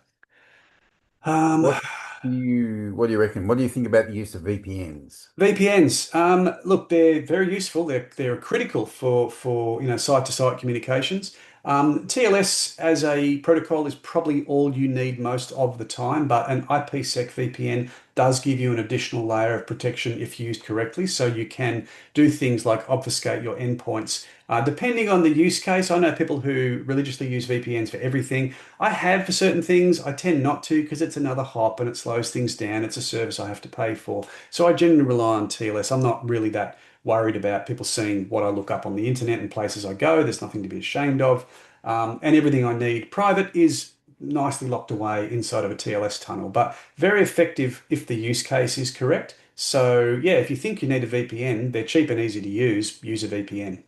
um, What do you reckon? What do you think about the use of VPNs? VPNs, look, they're very useful. They're critical for site-to-site communications. TLS as a protocol is probably all you need most of the time, but an IPsec VPN does give you an additional layer of protection if used correctly. So you can do things like obfuscate your endpoints. Depending on the use case, I know people who religiously use VPNs for everything. I have for certain things. I tend not to because it's another hop and it slows things down. It's a service I have to pay for. So I generally rely on TLS. I'm not really that worried about people seeing what I look up on the internet and places I go. There's nothing to be ashamed of. And everything I need private is nicely locked away inside of a TLS tunnel, but very effective if the use case is correct. So yeah, if you think you need a VPN, they're cheap and easy to use a VPN.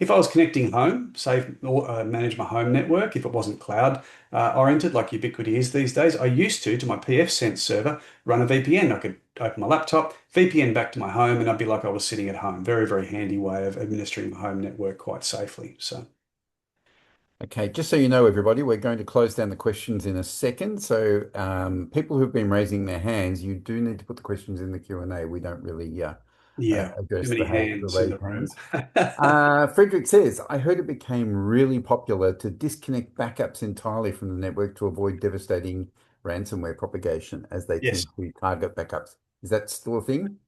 If I was connecting home, say, or manage my home network, if it wasn't cloud oriented like Ubiquiti is these days, I used to my pfSense server, run a VPN. I could open my laptop, VPN back to my home, and I'd be like I was sitting at home. Very, very handy way of administering my home network quite safely. So. Okay, just so you know, everybody, we're going to close down the questions in a second. So people who've been raising their hands, you do need to put the questions in the Q&A. We don't really Yeah, too address many the hands in the raised room. hands. Frederick says, I heard it became really popular to disconnect backups entirely from the network to avoid devastating ransomware propagation as they Yes. tend to target backups. Is that still a thing?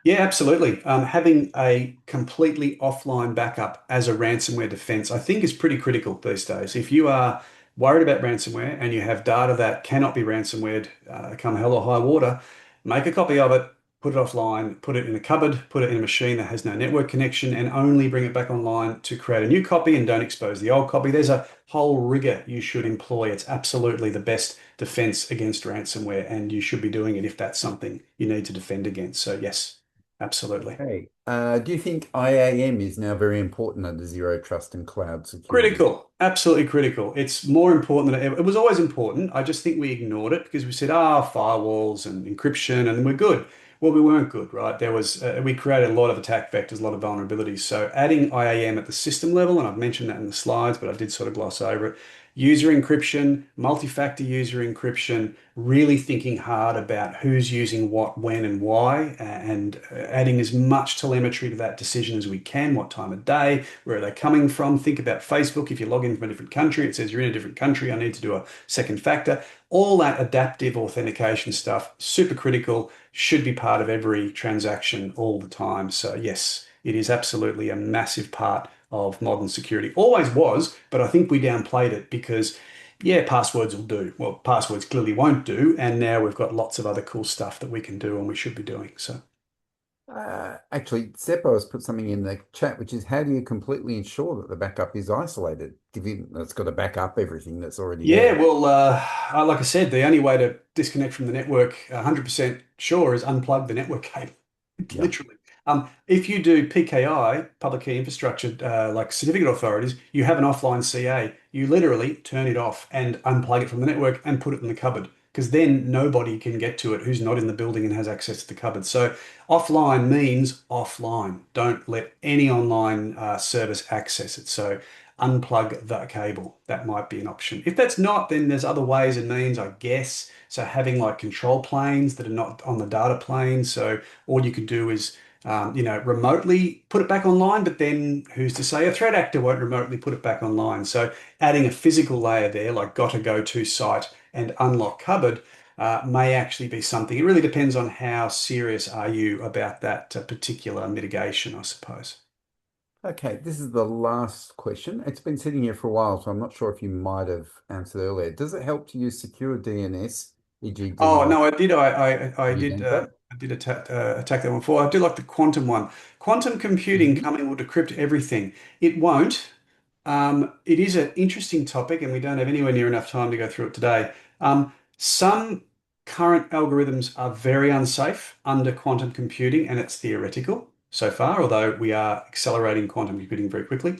Yeah, absolutely. Having a completely offline backup as a ransomware defense, I think, is pretty critical these days. If you are worried about ransomware and you have data that cannot be ransomwared, come hell or high water, make a copy of it, put it offline, put it in a cupboard, put it in a machine that has no network connection, and only bring it back online to create a new copy and don't expose the old copy. There's a whole rigor you should employ. It's absolutely the best defense against ransomware, and you should be doing it if that's something you need to defend against. So, yes. Absolutely. Hey, do you think IAM is now very important under zero trust and cloud security? Critical, absolutely critical. It's more important than ever. It was always important. I just think we ignored it because we said, firewalls and encryption, and we're good. Well, we weren't good, right? We created a lot of attack vectors, a lot of vulnerabilities. So adding IAM at the system level, and I've mentioned that in the slides, but I did sort of gloss over it. User encryption, multi-factor user encryption, really thinking hard about who's using what, when, and why, and adding as much telemetry to that decision as we can. What time of day? Where are they coming from? Think about Facebook. If you log in from a different country, it says you're in a different country. I need to do a second factor. All that adaptive authentication stuff, super critical, should be part of every transaction all the time. So yes, it is absolutely a massive part of modern security. Always was, but I think we downplayed it because, yeah, passwords will do. Well, passwords clearly won't do, and now we've got lots of other cool stuff that we can do and we should be doing. So. Actually, Seppo has put something in the chat, which is how do you completely ensure that the backup is isolated, given that it's got to back up everything that's already Yeah, there? well, like I said, the only way to disconnect from the network 100% sure is unplug the network cable, Yeah. literally. If you do PKI, public key infrastructure, like certificate authorities, you have an offline CA. You literally turn it off and unplug it from the network and put it in the cupboard because then nobody can get to it who's not in the building and has access to the cupboard. So offline means offline. Don't let any online service access it. So unplug the cable. That might be an option. If that's not, then there's other ways and means, I guess. So having like control planes that are not on the data plane. So all you could do is remotely put it back online, but then who's to say a threat actor won't remotely put it back online? So adding a physical layer there, like got to go to site and unlock cupboard, may actually be something. It really depends on how serious are you about that particular mitigation, I suppose. Okay, this is the last question. It's been sitting here for a while, so I'm not sure if you might have answered earlier. Does it help to use secure DNS, e.g. Oh DNS? no, I did. I Have you did. done that? I did attack that one before. I do like the quantum one. Quantum computing Hmm. coming will decrypt everything. It won't. It is an interesting topic, and we don't have anywhere near enough time to go through it today. Some current algorithms are very unsafe under quantum computing, and it's theoretical so far, although we are accelerating quantum computing very quickly.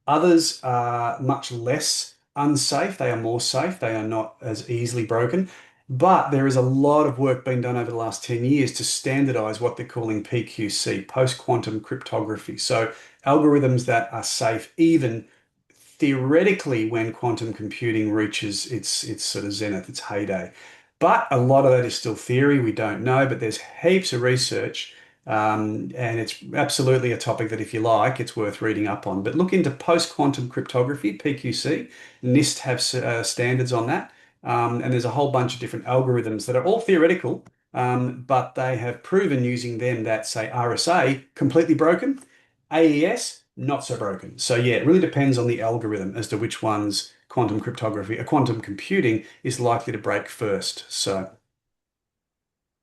Others are much less unsafe. They are more safe. They are not as easily broken. But there is a lot of work being done over the last 10 years to standardize what they're calling PQC, post-quantum cryptography. So algorithms that are safe even theoretically when quantum computing reaches its sort of zenith, its heyday. But a lot of that is still theory. We don't know, but there's heaps of research. And it's absolutely a topic that, if you like, it's worth reading up on. But look into post-quantum cryptography, PQC. NIST have standards on that. And there's a whole bunch of different algorithms that are all theoretical, but they have proven using them that, say, RSA, completely broken, AES, not so broken. So yeah, it really depends on the algorithm as to which one's quantum cryptography, quantum computing is likely to break first. So,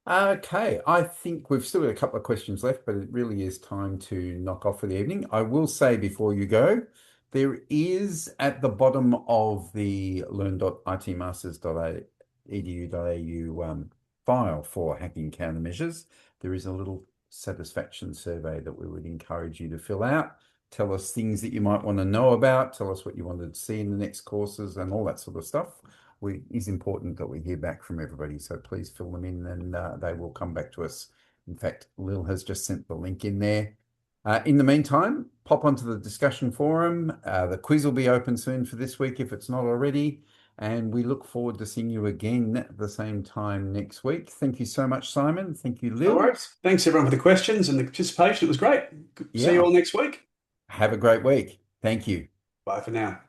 Okay, I think we've still got a couple of questions left, but it really is time to knock off for the evening. I will say before you go, there is at the bottom of the learn.itmasters.edu.au file for hacking countermeasures, there is a little satisfaction survey that we would encourage you to fill out. Tell us things that you might want to know about, tell us what you wanted to see in the next courses and all that sort of stuff. Is important that we hear back from everybody. So please fill them in and they will come back to us. In fact, Lil has just sent the link in there. In the meantime, pop onto the discussion forum. The quiz will be open soon for this week if it's not already. And we look forward to seeing you again at the same time next week. Thank you so much, Simon. Thank you, no Lil. worries. Thanks everyone for the questions and the participation. It was great. See you Yeah, all next week. have a great week. Thank you. Bye for now.